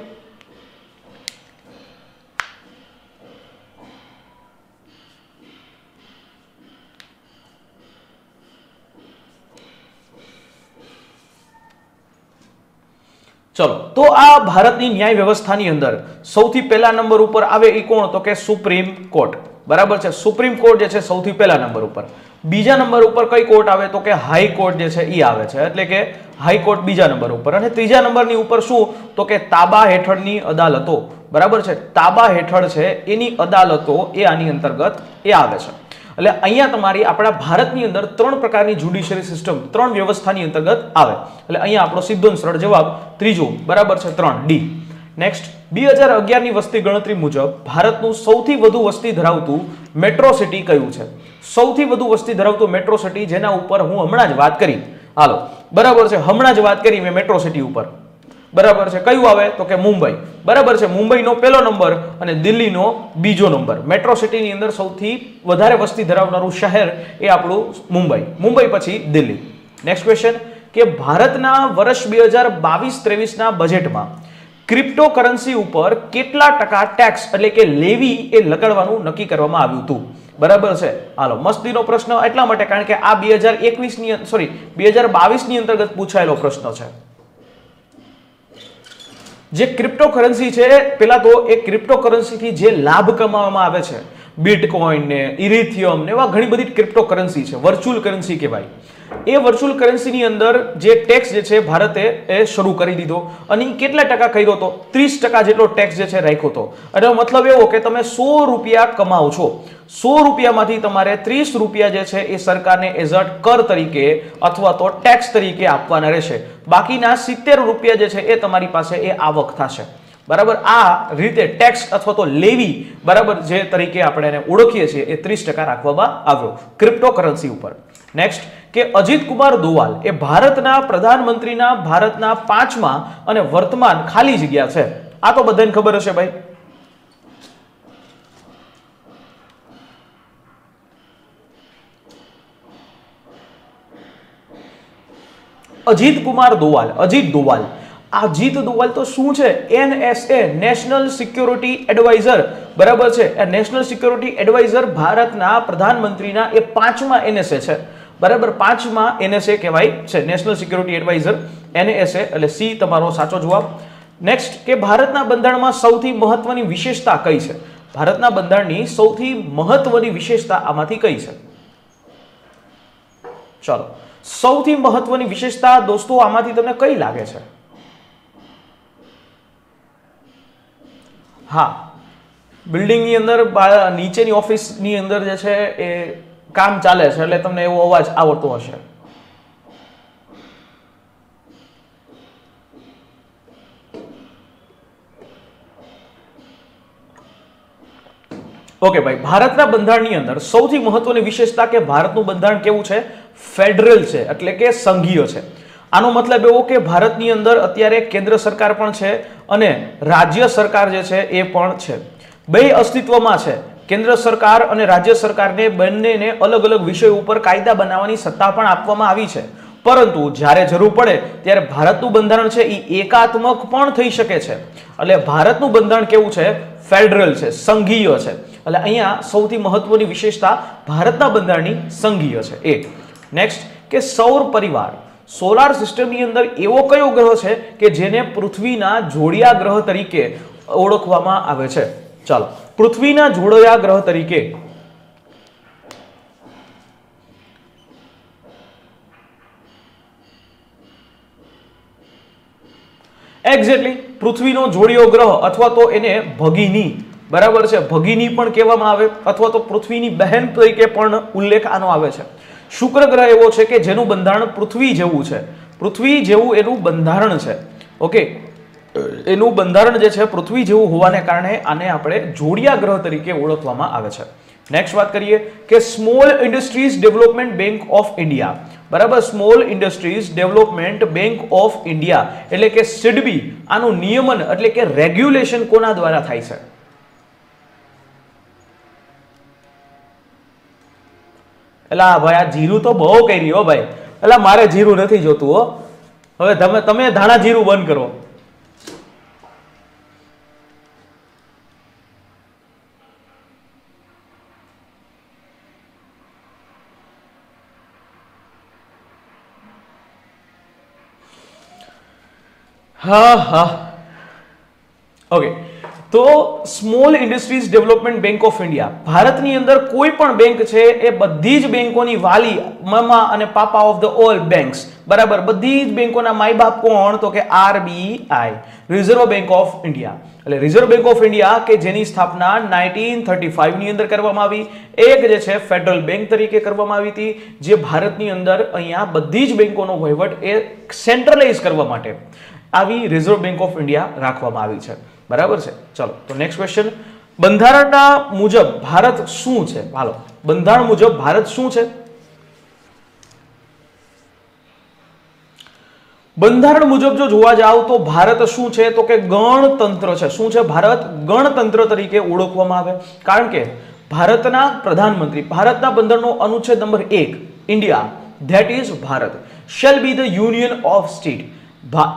ચલો, તો આ ભારતની ન્યાય વ્યવસ્થાની અંદર સૌથી પહેલા નંબર ઉપર આવે એ કોણ? તો કે સુપ્રીમ કોર્ટ, બરાબર છે. સુપ્રીમ કોર્ટ જે છે સૌથી પહેલા નંબર ઉપર. બીજા નંબર ઉપર કઈ કોર્ટ આવે? તો કે હાઈકોર્ટ જે છે એ આવે છે, એટલે કે હાઈકોર્ટ બીજા નંબર ઉપર. અને ત્રીજા નંબરની ઉપર શું? તો કે તાબા હેઠળની અદાલતો, બરાબર છે. તાબા હેઠળ છે એની અદાલતો એ આની અંતર્ગત એ આવે છે. એટલે અહીંયા તમારી આપણા ભારતની અંદર ત્રણ પ્રકારની જ્યુડિશિયરી સિસ્ટમ, ત્રણ વ્યવસ્થાની અંતર્ગત આવે. એટલે અહીંયા આપણો સીધો સરળ જવાબ ત્રીજો, બરાબર છે, 3 ડી. નેક્સ્ટ 2011 ની વસ્તી ગણતરી મુજબ ભારતનું સૌથી વધુ વસ્તી ધરાવતું મેટ્રો સિટી કયું છે? સૌથી વધુ વસ્તી ધરાવતું મેટ્રો સિટી જેના ઉપર હું હમણાં જ વાત કરી, હાલો, બરાબર છે, હમણાં જ વાત કરી મેં મેટ્રો સિટી ઉપર, બરાબર છે. કયું આવે? તો કે મુંબઈ, બરાબર છે. મુંબઈનો પહેલો નંબર અને દિલ્હીનો બીજો નંબર. મેટ્રો સિટીની અંદર સૌથી વધારે વસ્તી ધરાવનારું શહેર એ આપણું મુંબઈ. મુંબઈ પછી દિલ્હી. નેક્સ્ટ ક્વેશ્ચન કે ભારતના વર્ષ 2022-23 ના બજેટમાં ક્રિપ્ટોકરન્સી ઉપર કેટલા ટકા ટેક્સ એટલે કે લેવી એ લગાડવાનું નક્કી કરવામાં આવ્યું હતું? બરાબર છે. હાલો, મસ્તીનો પ્રશ્ન એટલા માટે કારણ કે આ 2022 ની અંતર્ગત પૂછાયેલો પ્રશ્ન છે. જે ક્રિપ્ટોકરન્સી છે, પેલા તો એ ક્રિપ્ટોકરન્સીથી જે લાભ કમાવામાં આવે છે, બિટકોઇન ને ઇથેરિયમ ને એવા ઘણી બધી ક્રિપ્ટોકરન્સી છે, વર્ચ્યુઅલ કરન્સી કહેવાય. એ વર્ચ્યુઅલ કરન્સીની અંદર જે ટેક્સ જે છે ભારતે એ શરૂ કરી દીધો અને કેટલા ટકા કર્યો હતો? 30% જેટલો ટેક્સ જે છે રાખ્યો હતો. એટલે મતલબ એવો કે તમે 100 રૂપિયા કમાઓ છો, 100 રૂપિયામાંથી તમારે 30 રૂપિયા જે છે એ સરકારને એઝ અ કર તરીકે અથવા તો ટેક્સ તરીકે આપવાના રહેશે. બાકીના 70 રૂપિયા જે છે એ તમારી પાસે એ આવક થશે, બરાબર આ રીતે ટેક્સ અથવા તો લેવી બરાબર જે તરીકે આપણે એને ઓળખીએ છીએ એ 30% રાખવામાં આવ્યો ક્રિપ્ટોકરન્સી ઉપર. નેક્સ્ટ કે અજીત કુમાર દોવાલ એ ભારતના પ્રધાનમંત્રીના ભારતના 5મા અને વર્તમાન ખાલી જગ્યા છે. આ તો બધાને ખબર હશે ભાઈ. અજીત કુમાર દોવાલ, અજીત દોવાલ. અજીત દોવાલ તો શું છે? NSA નેશનલ સિક્યોરિટી એડવાઇઝર બરાબર છે. એ નેશનલ સિક્યોરિટી એડવાઇઝર ભારતના પ્રધાનમંત્રીના એ 5મા NSA છે બરાબર. 5મા NSA કહેવાય છે, નેશનલ સિક્યોરિટી એડવાઇઝર NSA, એટલે સી તમારો સાચો જવાબ. નેક્સ્ટ કે ભારતના બંધારણમાં સૌથી મહત્વની વિશેષતા કઈ છે? ભારતના બંધારણની સૌથી મહત્વની વિશેષતા આમાંથી કઈ છે? ચલો, સૌથી મહત્વની વિશેષતા દોસ્તો આમાંથી તમને કઈ લાગે છે? હા, બિલ્ડિંગની અંદર નીચેની ઓફિસની અંદર જે છે એ કામ ચાલે છે એટલે તમને એવો અવાજ આવતો હશે. ઓકે ભાઈ, ભારતના બંધારણની અંદર સૌથી મહત્વની વિશેષતા કે ભારતનું બંધારણ કેવું છે? ફેડરલ છે, એટલે કે સંઘીય છે. આનો મતલબ એવો કે ભારતની અંદર અત્યારે કેન્દ્ર સરકાર પણ છે અને રાજ્ય સરકાર જે છે એ પણ છે. બે અસ્તિત્વમાં છે. કેન્દ્ર સરકાર અને રાજ્ય સરકારને બંનેને અલગ અલગ વિષયો ઉપર કાયદા બનાવવાની સત્તા પણ આપવામાં આવી છે. પરંતુ જ્યારે જરૂર પડે ત્યારે ભારતનું બંધારણ છે એ એકાત્મક પણ થઈ શકે છે. એટલે ભારતનું બંધારણ કેવું છે? ફેડરલ છે, સંઘીય છે. એટલે અહીંયા સૌથી મહત્વની વિશેષતા ભારતના બંધારણની સંઘીય છે. એક. નેક્સ્ટ કે સૌર પરિવાર, સોલાર સિસ્ટમની અંદર એવો કયો ગ્રહ છે કે જેને પૃથ્વીના જોડિયા ગ્રહ તરીકે ઓળખવામાં આવે છે? ચાલો, પૃથ્વીના જોડિયા ગ્રહ તરીકે એક્ઝેક્ટલી પૃથ્વીનો જોડિયો ગ્રહ અથવા તો એને ભગીની બરાબર છે, ભગીની પણ કહેવામાં આવે અથવા તો પૃથ્વીની બહેન તરીકે પણ ઉલ્લેખ આનો આવે છે. શુક્ર ગ્રહ એવો છે કે જેનું બંધારણ પૃથ્વી જેવું છે, પૃથ્વી જેવું એનું બંધારણ છે. ઓકે, એનું બંધારણ જે છે પૃથ્વી જેવું હોવાને કારણે આને આપણે જોડિયા ગ્રહ તરીકે ઓળખવામાં આવે છે. નેક્સ્ટ વાત કરીએ કે small industries development bank of India બરાબર. Small industries development bank of India એટલે કે સિડબી, આનું નિયમન એટલે કે રેગ્યુલેશન કોના દ્વારા થાય છે? એલા ભાઈ, આ જીરું તો બહુ કરી હો ભાઈ. એલા મારે જીરું નથી જોતું હો. હવે તમે ધાણા જીરું બંધ કરો. હા હા, ઓકે. તો small industries development bank of India, ભારતની અંદર કોઈ પણ બેંક છે એ બધી જ બેંકોની વાલી, મમા અને પાપા ઓફ ધ ઓલ બેંક્સ બરાબર. બધી જ બેંકોના માય બાપ કોણ? તો કે RBI, reserve bank of India. એટલે રિઝર્વ બેંક ઓફ ઇન્ડિયા કે જેની સ્થાપના 1935 ની અંદર કરવામાં આવી. એક જે છે ફેડરલ બેંક તરીકે કરવામાં આવી હતી, જે ભારતની અંદર અહીંયા બધી જ બેંકોનો વહીવટ એ સેન્ટ્રલાઇઝ કરવા માટે આવી રિઝર્વ બેંક ઓફ ઇન્ડિયા રાખવામાં આવી છે બરાબર છે. ચલો, તો નેક્સ્ટ ક્વેશ્ચન, બંધારણના મુજબ ભારત શું છે? હાલો, બંધારણ મુજબ ભારત શું છે? બંધારણ મુજબ જો જોવા જાવ તો ભારત શું છે? તો કે ગણતંત્ર છે. શું છે? ભારત ગણતંત્ર તરીકે ઓળખવામાં આવે. કારણ કે ભારતના પ્રધાનમંત્રી, ભારતના બંધારણનો અનુચ્છેદ number 1, India that is Bharat shall be the union of state.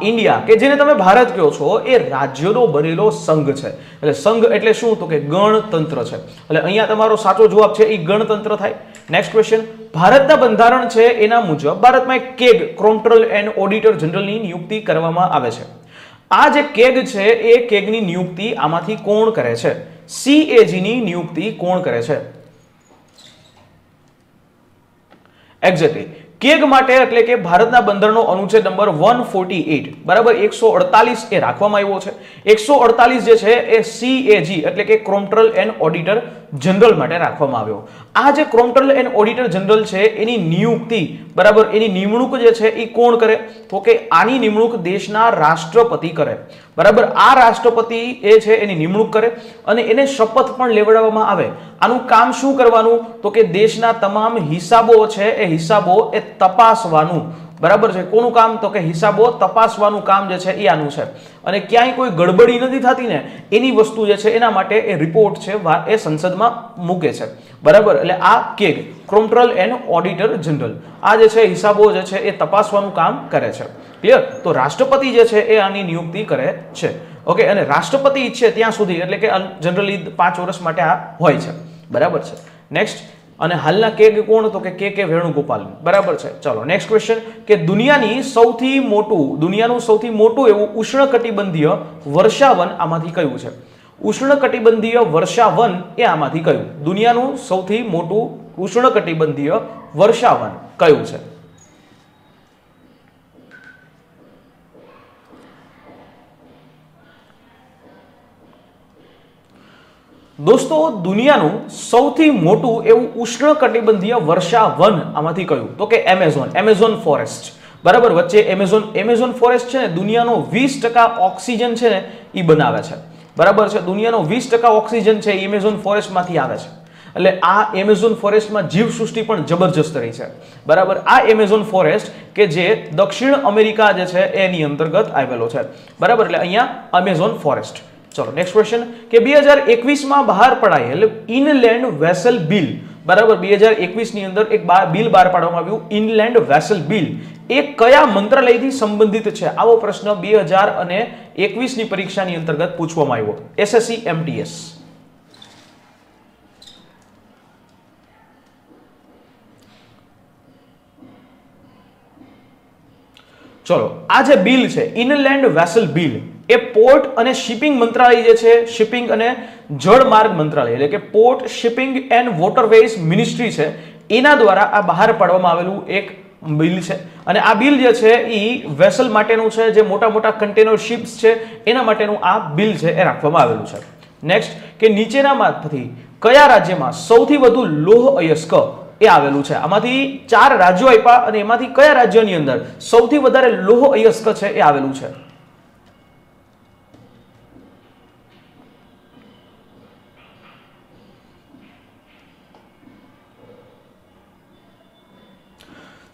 India કે જેને તમે ભારત કહો છો એ રાજ્યોનો બનેલો સંઘ છે. એટલે સંઘ એટલે શું? તો કે ગણતંત્ર છે. એટલે અહીંયા તમારો સાચો જવાબ છે એ ગણતંત્ર થાય. નેક્સ્ટ ક્વેશ્ચન, ભારતના બંધારણ છે એના મુજબ ભારતમાં એક કેગ, કોમ્પ્ટ્રોલર એન્ડ ઓડિટર જનરલની નિયુક્તિ કરવામાં આવે છે. આ જે કેગ છે એ કેગની નિયુક્તિ આમાંથી કોણ કરે છે? CAG ની નિયુક્તિ કોણ કરે છે? એક્ઝેક્ટલી કેગ માટે એટલે કે ભારતના બંધારણનો અનુચ્છેદ નંબર 148 બરાબર 148 એ રાખવામાં આવ્યો છે. 148 જે છે એ CAG એટલે કે કોમ્પ્ટ્રોલર એન્ડ ઓડિટર જનરલ માટે રાખવામાં આવ્યો. આ જે ક્રોમ્પ્ટન એન્ડ ઓડિટર જનરલ છે એની નિયુક્તિ, બરાબર, એની નિમણૂક જે છે એ કોણ કરે? તો કે આની નિમણૂક દેશના રાષ્ટ્રપતિ કરે, બરાબર. આ રાષ્ટ્રપતિ એ છે એની નિમણૂક કરે અને એને શપથ પણ લેવડાવવામાં આવે. આનું કામ શું કરવાનું? તો કે દેશના તમામ હિસાબો છે એ હિસાબો એ તપાસવાનું, બરાબર છે. કોનું કામ? તો કે હિસાબો તપાસવાનું કામ જે છે એ આનું છે. અને ક્યાંય કોઈ ગડબડી નથી થતી ને એની વસ્તુ જે છે એના માટે એ રિપોર્ટ છે એ સંસદમાં મૂકે છે, બરાબર. એટલે આ CAG Crompton and auditor general આ જે છે હિસાબો જે છે એ તપાસવાનું કામ કરે છે. ક્લિયર? તો રાષ્ટ્રપતિ જે છે એ આની નિયુક્તિ કરે છે. ઓકે, અને રાષ્ટ્રપતિ ઈચ્છે ત્યાં સુધી, એટલે કે જનરલી 5 વર્ષ માટે આ હોય છે, બરાબર છે. નેક્સ્ટ, અને હાલના કેગ કોણ? તો કે વેણુગોપાલ, બરાબર છે. ચલો નેક્સ્ટ ક્વેશ્ચન કે દુનિયાનું સૌથી મોટું એવું ઉષ્ણકટિબંધીય વર્ષાવન આમાંથી કયું છે? ઉષ્ણકટિબંધીય વર્ષાવન એ આમાંથી કયું? દુનિયાનું સૌથી મોટું ઉષ્ણકટિબંધીય વર્ષાવન કયું છે? દોસ્તો, દુનિયાનું સૌથી મોટું એવું ઉષ્ણકટિબંધીય વર્ષાવન આમાંથી કયું? તો કે એમેઝોન ફોરેસ્ટ, બરાબર. વચ્ચે એમેઝોન ફોરેસ્ટ છે ને દુનિયાનો 20% ઓક્સિજન છે ને એ બનાવે છે, બરાબર છે. દુનિયાનો 20% ઓક્સિજન છે એ એમેઝોન ફોરેસ્ટમાંથી આવે છે. એટલે આ એમેઝોન ફોરેસ્ટમાં જીવસૃષ્ટિ પણ જબરજસ્ત રહી છે, બરાબર. આ એમેઝોન ફોરેસ્ટ કે જે દક્ષિણ અમેરિકા જે છે એની અંતર્ગત આવેલો છે, બરાબર. એટલે અહીંયા એમેઝોન ફોરેસ્ટ. ચલો નેક્સ્ટ ક્વેશ્ચન કે 2021 બહાર પડાયેલ ઇનલેન્ડ વેસલ બિલ, બરાબર. 2021 ની અંદર એક બિલ બહાર પાડવામાં આવ્યું, ઇનલેન્ડ વેસલ બિલ. એ કયા મંત્રાલયથી સંબંધિત છે? આવો પ્રશ્ન 2021 ની પરીક્ષાની અંતર્ગત પૂછવામાં આવ્યો, SSC MTS. ચલો, આ જે બિલ છે ઇનલેન્ડ વેસલ બિલ એ પોર્ટ અને શિપિંગ મંત્રાલય જે છે, શિપિંગ અને જળમાર્ગ મંત્રાલય એટલે કે port shipping and waterways ministry છે એના દ્વારા આ બહાર પાડવામાં આવેલું એક બિલ છે. અને આ બિલ જે છે એ વેસલ માટેનું છે, જે મોટા મોટા કન્ટેનર શિપ્સ છે એના માટેનું આ બિલ છે એ રાખવામાં આવેલું છે. નેક્સ્ટ કે નીચેનામાંથી કયા રાજ્યમાં સૌથી વધુ લોહ અયસ્ક એ આવેલું છે? આમાંથી 4 રાજ્યો આપ્યા અને એમાંથી કયા રાજ્યની અંદર સૌથી વધારે લોહ અયસ્ક છે એ આવેલું છે?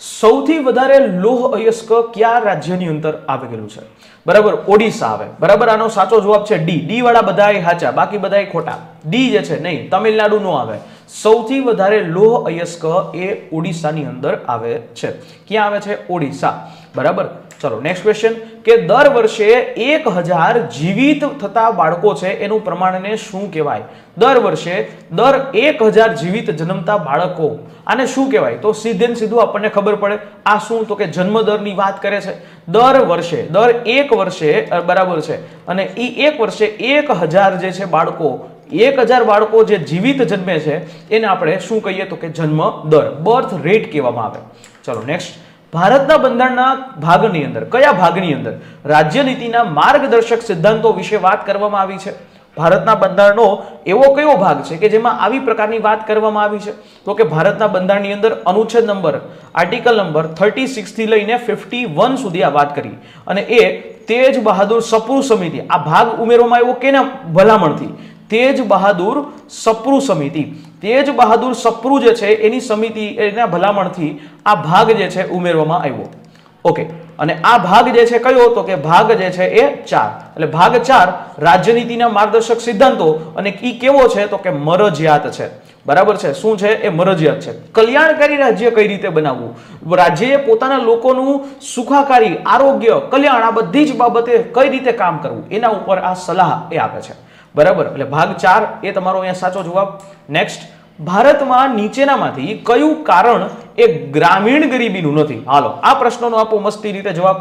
સૌથી વધારે લોહ અયસ્ક કયા રાજ્યની અંદર આવેલું છે? બરાબર, ઓડિશા આવે, બરાબર. આનો સાચો જવાબ છે ડી વાળા બધાય સાચા, બાકી બધાય ખોટા. ડી જે છે નહીં, તમિલનાડુ નો આવે. સૌથી વધારે લોહ અયસ્ક એ ઓડિશાની અંદર આવે છે. ક્યાં આવે છે? ઓડિશા, બરાબર. ચલો નેક્સ્ટ ક્વેશ્ચન કે દર વર્ષે 1000 જીવિત થતા બાળકો છે એનું પ્રમાણને શું કહેવાય? દર વર્ષે 1000 જીવિત જન્મતા બાળકો, આને શું કહેવાય? તો સીધે સીધું આપણને ખબર પડે, આ શું? તો કે જન્મ દરની વાત કરે છે. દર એક વર્ષે, બરાબર છે. અને એ એક વર્ષે 1000 જે છે બાળકો, 1000 બાળકો જે જીવિત જન્મે છે એને આપણે શું કહીએ? તો કે જન્મ દર, બર્થ રેટ કહેવામાં આવે. ચલો નેક્સ્ટ, ભારતના બંધારણના ભાગની અંદર, કયા ભાગની અંદર રાજ્ય નીતિના માર્ગદર્શક સિદ્ધાંતો વિશે વાત કરવામાં આવી છે? ભારતના બંધારણનો એવો કયો ભાગ છે કે જેમાં આવી પ્રકારની વાત કરવામાં આવી છે? તો કે ભારતના બંધારણની અંદર અનુચ્છેદ નંબર, આર્ટિકલ નંબર 36 થી લઈને 51 સુધી આ વાત કરી. અને એ તેજ બહાદુર સપ્રુ સમિતિ, આ ભાગ ઉમેરવામાં આવ્યો કેના ભલામણથી? તેજ બહાદુર સપ્રુ સમિતિ, તેજ બહાદુર સપ્રુ જે છે એની સમિતિ, એના ભલામણથી આ ભાગ જે છે ઉમેરવામાં આવ્યો. ઓકે, અને આ ભાગ જે છે કયો? તો કે ભાગ જે છે એ 4. એટલે ભાગ 4 રાજ્યનીતિના માર્ગદર્શક સિદ્ધાંતો, અને ઈ કેવો છે? તો કે મરજિયાત છે, બરાબર છે. શું છે? એ મરજિયાત છે. કલ્યાણકારી રાજ્ય કઈ રીતે બનાવવું, રાજ્યએ પોતાના લોકોનું સુખાકારી, આરોગ્ય, કલ્યાણ આ બધી જ બાબતે કઈ રીતે કામ કરવું એના ઉપર આ સલાહ એ આપે છે, બરાબર. એટલે ભાગ 4 એ તમારો અહીંયા સાચો જવાબ. નેક્સ્ટ, ભારતમાં નીચેનામાંથી કયું કારણ એ ગ્રામીણ ગરીબીનું નથી? હાલો, આ પ્રશ્નનો આપો મસ્તી રીતે જવાબ.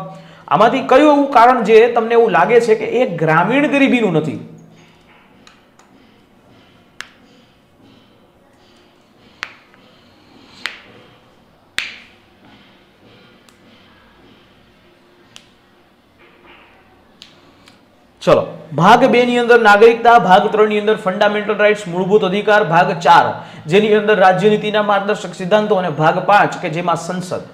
આમાંથી કયું એવું કારણ જે તમને એવું લાગે છે કે એ ગ્રામીણ ગરીબીનું નથી? ચલો, ભાગ 2 ની અંદર નાગરિકતા, ભાગ 3 ની અંદર ફંડામેન્ટલ રાઇટ્સ મૂળભૂત અધિકાર, ભાગ 4 જેની અંદર રાજ્ય નીતિના માર્ગદર્શક સિદ્ધાંતો અને ભાગ 5 કે જેમાં સંસદ.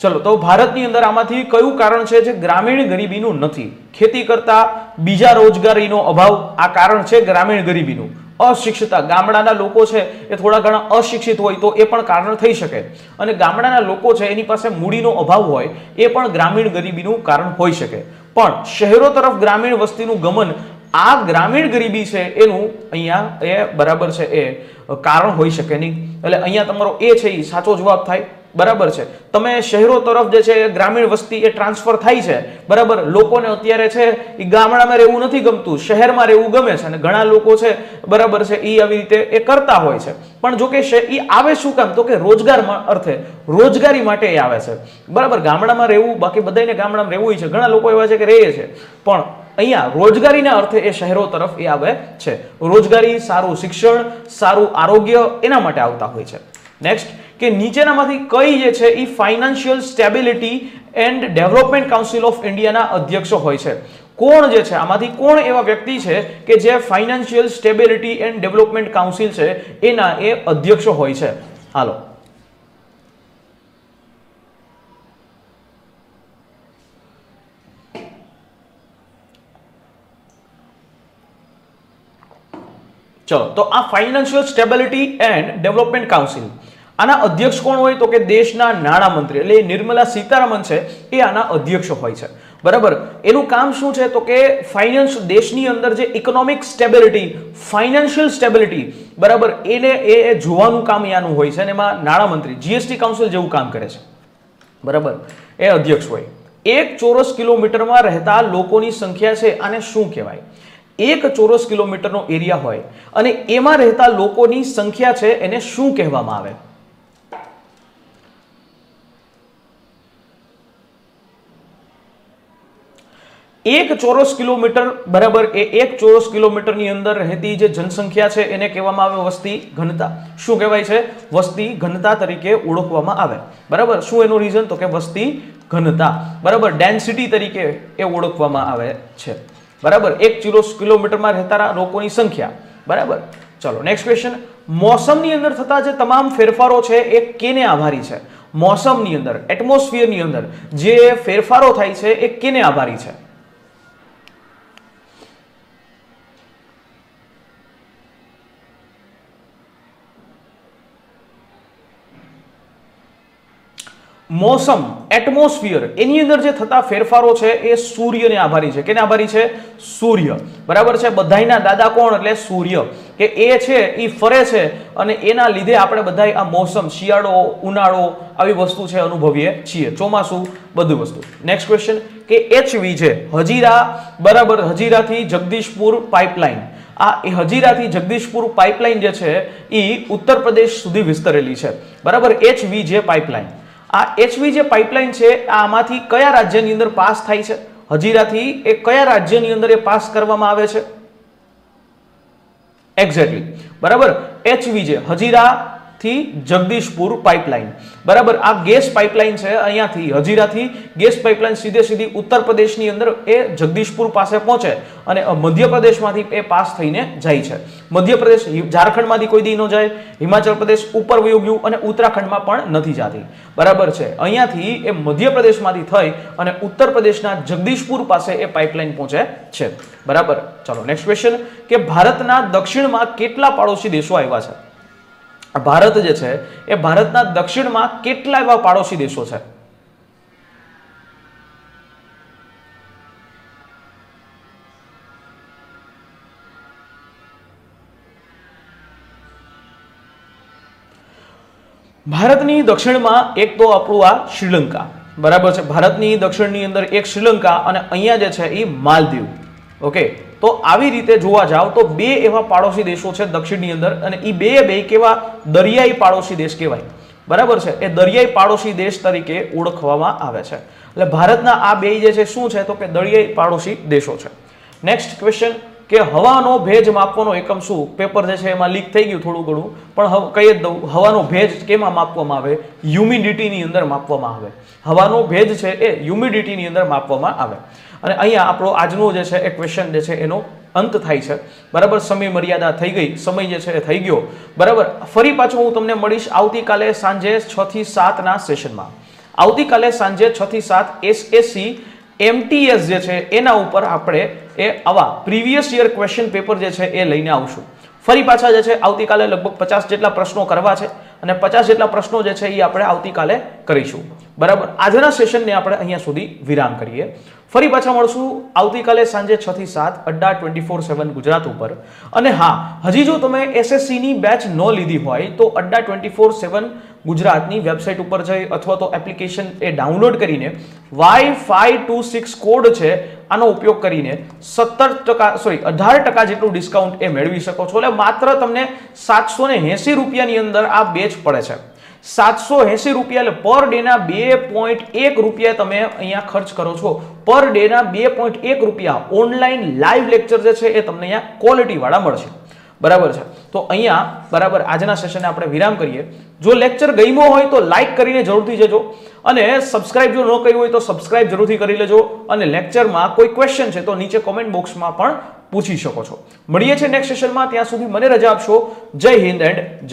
ચલો, તો ભારતની અંદર આમાંથી કયું કારણ છે જે ગ્રામીણ ગરીબીનું નથી? ખેતી કરતા બીજા રોજગારીનો અભાવ આ કારણ છે ગ્રામીણ ગરીબીનું. અશિક્ષિતતા, ગામડાના લોકો છે એ થોડા ઘણા અશિક્ષિત હોય તો એ પણ કારણ થઈ શકે, અને ગામડાના લોકો છે એની પાસે મૂડીનો અભાવ હોય એ પણ ગ્રામીણ ગરીબીનું કારણ હોઈ શકે. પણ શહેરો તરફ ગ્રામીણ વસ્તીનું ગમન આ ગ્રામીણ ગરીબી છે એનું અહીંયા એ બરાબર છે એ કારણ હોઈ શકે નહીં. એટલે અહીંયા તમારો એ છે એ સાચો જવાબ થાય. બરાબર છે, તમે શહેરો તરફ જે છે ગ્રામીણ વસ્તી એ ટ્રાન્સફર થાય છે. બરાબર, લોકોને અત્યારે છે એ ગામડામાં રહેવું નથી ગમતું, શહેરમાં રહેવું ગમે છે, અને ઘણા લોકો છે બરાબર છે એ આવી રીતે એ કરતા હોય છે. પણ જો કે એ આવે શું કામ? તો કે રોજગારમાં અર્થે, રોજગારી માટે એ આવે છે. બરાબર, ગામડામાં રહેવું, બાકી બધાને ગામડામાં રહેવું છે, ઘણા લોકો એવા છે કે રહે છે, પણ અહીંયા રોજગારીના અર્થે એ શહેરો તરફ એ આવે છે. રોજગારી, સારું શિક્ષણ, સારું આરોગ્ય એના માટે આવતા હોય છે. નેક્સ્ટ, કે નીચેનામાંથી કઈ જે છે એ financial stability and development council of ઇન્ડિયાના અધ્યક્ષ હોય છે? કોણ જે છે આમાંથી કોણ એવા વ્યક્તિ છે કે જે financial stability and development council છે એના એ અધ્યક્ષ હોય છે? હાલો, ચલો, તો આ financial stability and development council આના અધ્યક્ષ કોણ હોય? તો કે દેશના નાણામંત્રી એટલે નિર્મલા સીતારામન છે એ આના અધ્યક્ષ હોય છે. બરાબર, એનું કામ શું છે? તો કે ફાઇનાન્સ, દેશની અંદર જે ઇકોનોમિક સ્ટેબિલિટી, ફાઇનાન્શિયલ સ્ટેબિલિટી, બરાબર, એને એ જોવાનું કામ આનું હોય છે, અને એમાં નાણામંત્રી જીએસટી કાઉન્સિલ જેવું કામ કરે છે. બરાબર, એ અધ્યક્ષ હોય. 1 ચોરસ કિલોમીટરમાં રહેતા લોકોની સંખ્યા છે આને શું કહેવાય? 1 ચોરસ કિલોમીટરનો એરિયા હોય અને એમાં રહેતા લોકોની સંખ્યા છે એને શું કહેવામાં આવે? એક ચોરસ કિલોમીટર, બરાબર, એ 1 ચોરસ કિલોમીટરની અંદર રહેતી જે જનસંખ્યા છે એને કહેવામાં આવે વસ્તી ઘનતા. શું કહેવાય છે? વસ્તી ઘનતા તરીકે ઓળખવામાં આવે. બરાબર, શું એનું રીઝન? તો કે વસ્તી ઘનતા, બરાબર, ડેન્સિટી તરીકે એ ઓળખવામાં આવે છે. બરાબર, 1 ચોરસ કિલોમીટરમાં રહેતા લોકોની સંખ્યા. બરાબર, ચલો નેક્સ્ટ ક્વેશ્ચન. મોસમની અંદર થતા જે તમામ ફેરફારો છે એ કેને આભારી છે? મોસમની અંદર, એટમોસ્ફિયરની અંદર જે ફેરફારો થાય છે એ કેને આભારી છે? મોસમ, એટમોસ્ફિયર, એની અંદર જે થતા ફેરફારો છે એ સૂર્યને આભારી છે. કેને આભારી છે? સૂર્ય. બરાબર છે, બધાયના દાદા કોણ? એટલે સૂર્ય. કે એ છે એ ફરે છે અને એના લીધે આપણે બધા આ મોસમ, શિયાળો, ઉનાળો આવી વસ્તુ છે અનુભવીએ છીએ, ચોમાસું, બધું વસ્તુ. નેક્સ્ટ ક્વેશ્ચન, કે HV છે હજીરા, બરાબર, હજીરાથી જગદીશપુર પાઇપલાઇન. આ હજીરાથી જગદીશપુર પાઇપલાઇન જે છે એ ઉત્તર પ્રદેશ સુધી વિસ્તરેલી છે. બરાબર, HV જે પાઇપલાઇન, આ HV જે પાઇપલાઇન છે આમાંથી કયા રાજ્યની અંદર પાસ થાય છે? હજીરાથી એ કયા રાજ્યની અંદર એ પાસ કરવામાં આવે છે? એક્ઝેક્ટલી, બરાબર, HV જે હજીરાથી જગદીશપુર પાઇપલાઇન. બરાબર, આ ગેસ પાઇપલાઇન છે, અહીંયાથી હજીરાથી ગેસ પાઇપલાઇન સીધી ઉત્તર પ્રદેશની અંદર એ જગદીશપુર પાસે પહોંચે અને મધ્યપ્રદેશમાંથી એ પાસ થઈને જાય છે. મધ્યપ્રદેશ, ઝારખંડમાંથી કોઈ દી ન જાય, હિમાચલ પ્રદેશ ઉપર વયું ગયું અને ઉત્તરાખંડમાં પણ નથી જતી. બરાબર છે, અહીંયાથી એ મધ્યપ્રદેશમાંથી થઈ અને ઉત્તર પ્રદેશના જગદીશપુર પાસે એ પાઇપલાઇન પહોંચે છે. બરાબર, ચલો નેક્સ્ટ ક્વેશ્ચન, કે ભારતના દક્ષિણમાં કેટલા પાડોશી દેશો આવ્યા છે? ભારત જે છે એ ભારતના દક્ષિણમાં કેટલા એવા પાડોશી દેશો છે? ભારતની દક્ષિણમાં એક તો આપણું આ શ્રીલંકા. બરાબર છે, ભારતની દક્ષિણની અંદર એક શ્રીલંકા અને અહીંયા જે છે એ માલદીવ. ઓકે, તો આવી રીતે જોવા જાવ તો બે એવા પાડોશી દેશો છે દક્ષિણની અંદર, અને એ બે કેવા દરિયાઈ પાડોશી દેશ કહેવાય. બરાબર છે, એ દરિયાઈ પાડોશી દેશ તરીકે ઓળખવામાં આવે છે. એટલે ભારતના આ બે જે છે શું છે? તો કે દરિયાઈ પાડોશી દેશો છે. નેક્સ્ટ ક્વેશ્ચન, કે હવાનો ભેજ માપવાનો એકમ શું? પેપર જે છે એમાં લીક થઈ ગયું થોડું ઘણું, પણ કહી જ દઉં, હવાનો ભેજ કેમાં માપવામાં આવે? હ્યુમિડિટીની અંદર માપવામાં આવે. હવાનો ભેજ છે એ હ્યુમિડિટીની અંદર માપવામાં આવે. અને અહીંયા આપણો આજનો જે છે એ ક્વેશ્ચન જે છે એનો અંત થાય છે, બરાબર. સમય મર્યાદા થઈ ગઈ, સમય જે છે એ થઈ ગયો, બરાબર. ફરી પાછો હું તમને મળીશ આવતીકાલે સાંજે 6 થી 7 ના સેશનમાં. આવતીકાલે સાંજે 6 થી 7 એસએસસી MTS જે છે એના ઉપર આપણે એ આવા પ્રીવિયસ યર ક્વેશ્ચન પેપર જે છે એ લઈને આવશું. ફરી પાછા જે છે આવતીકાલે લગભગ 50 જેટલા પ્રશ્નો કરવા છે અને 50 જેટલા પ્રશ્નો જે છે એ આપણે આવતીકાલે કરીશું, બરાબર. આજના સેશનને આપણે અહીંયા સુધી વિરામ કરીએ. ફરી પાછા મળશું આવતીકાલે સાંજે 6 થી 7 અડ્ડા 24/7 ગુજરાત ઉપર. અને હા, હજી જો તમે એસએસસી ની બેચ ન લીધી હોય તો અડ્ડા 24/7 ગુજરાતની વેબસાઇટ ઉપર જઈ અથવા તો એપ્લિકેશન એ ડાઉનલોડ કરીને Y526 કોડ છે આનો ઉપયોગ કરીને 18% જેટલું ડિસ્કાઉન્ટ એ મેળવી શકો છો. એટલે માત્ર તમને 780 રૂપિયાની અંદર આ બેચ પડે છે. 780 રૂપિયા એટલે પર ડે ના 2.1 રૂપિયા તમે અહીંયા ખર્ચ કરો છો. પર ડે ના 2.1 રૂપિયા ઓનલાઈન લાઈવ લેક્ચર જે છે એ તમને અહીંયા ક્વોલિટી વાળા મળશે, બરાબર છે. તો અહીંયા બરાબર આજના સેશનને આપણે વિરામ કરીએ. જો લેક્ચર ગમ્યો હોય તો લાઈક કરીને જરૂરથી જજો અને સબસ્ક્રાઇબ જો ન કર્યું હોય તો સબસ્ક્રાઇબ જરૂરથી કરી લેજો. અને લેક્ચરમાં કોઈ ક્વેશ્ચન છે તો નીચે કોમેન્ટ બોક્સમાં પણ પૂછી શકો છો. મળીએ છીએ નેક્સ્ટ સેશનમાં. ત્યાં સુધી મને રજા આપશો. જય હિન્દ એન્ડ જય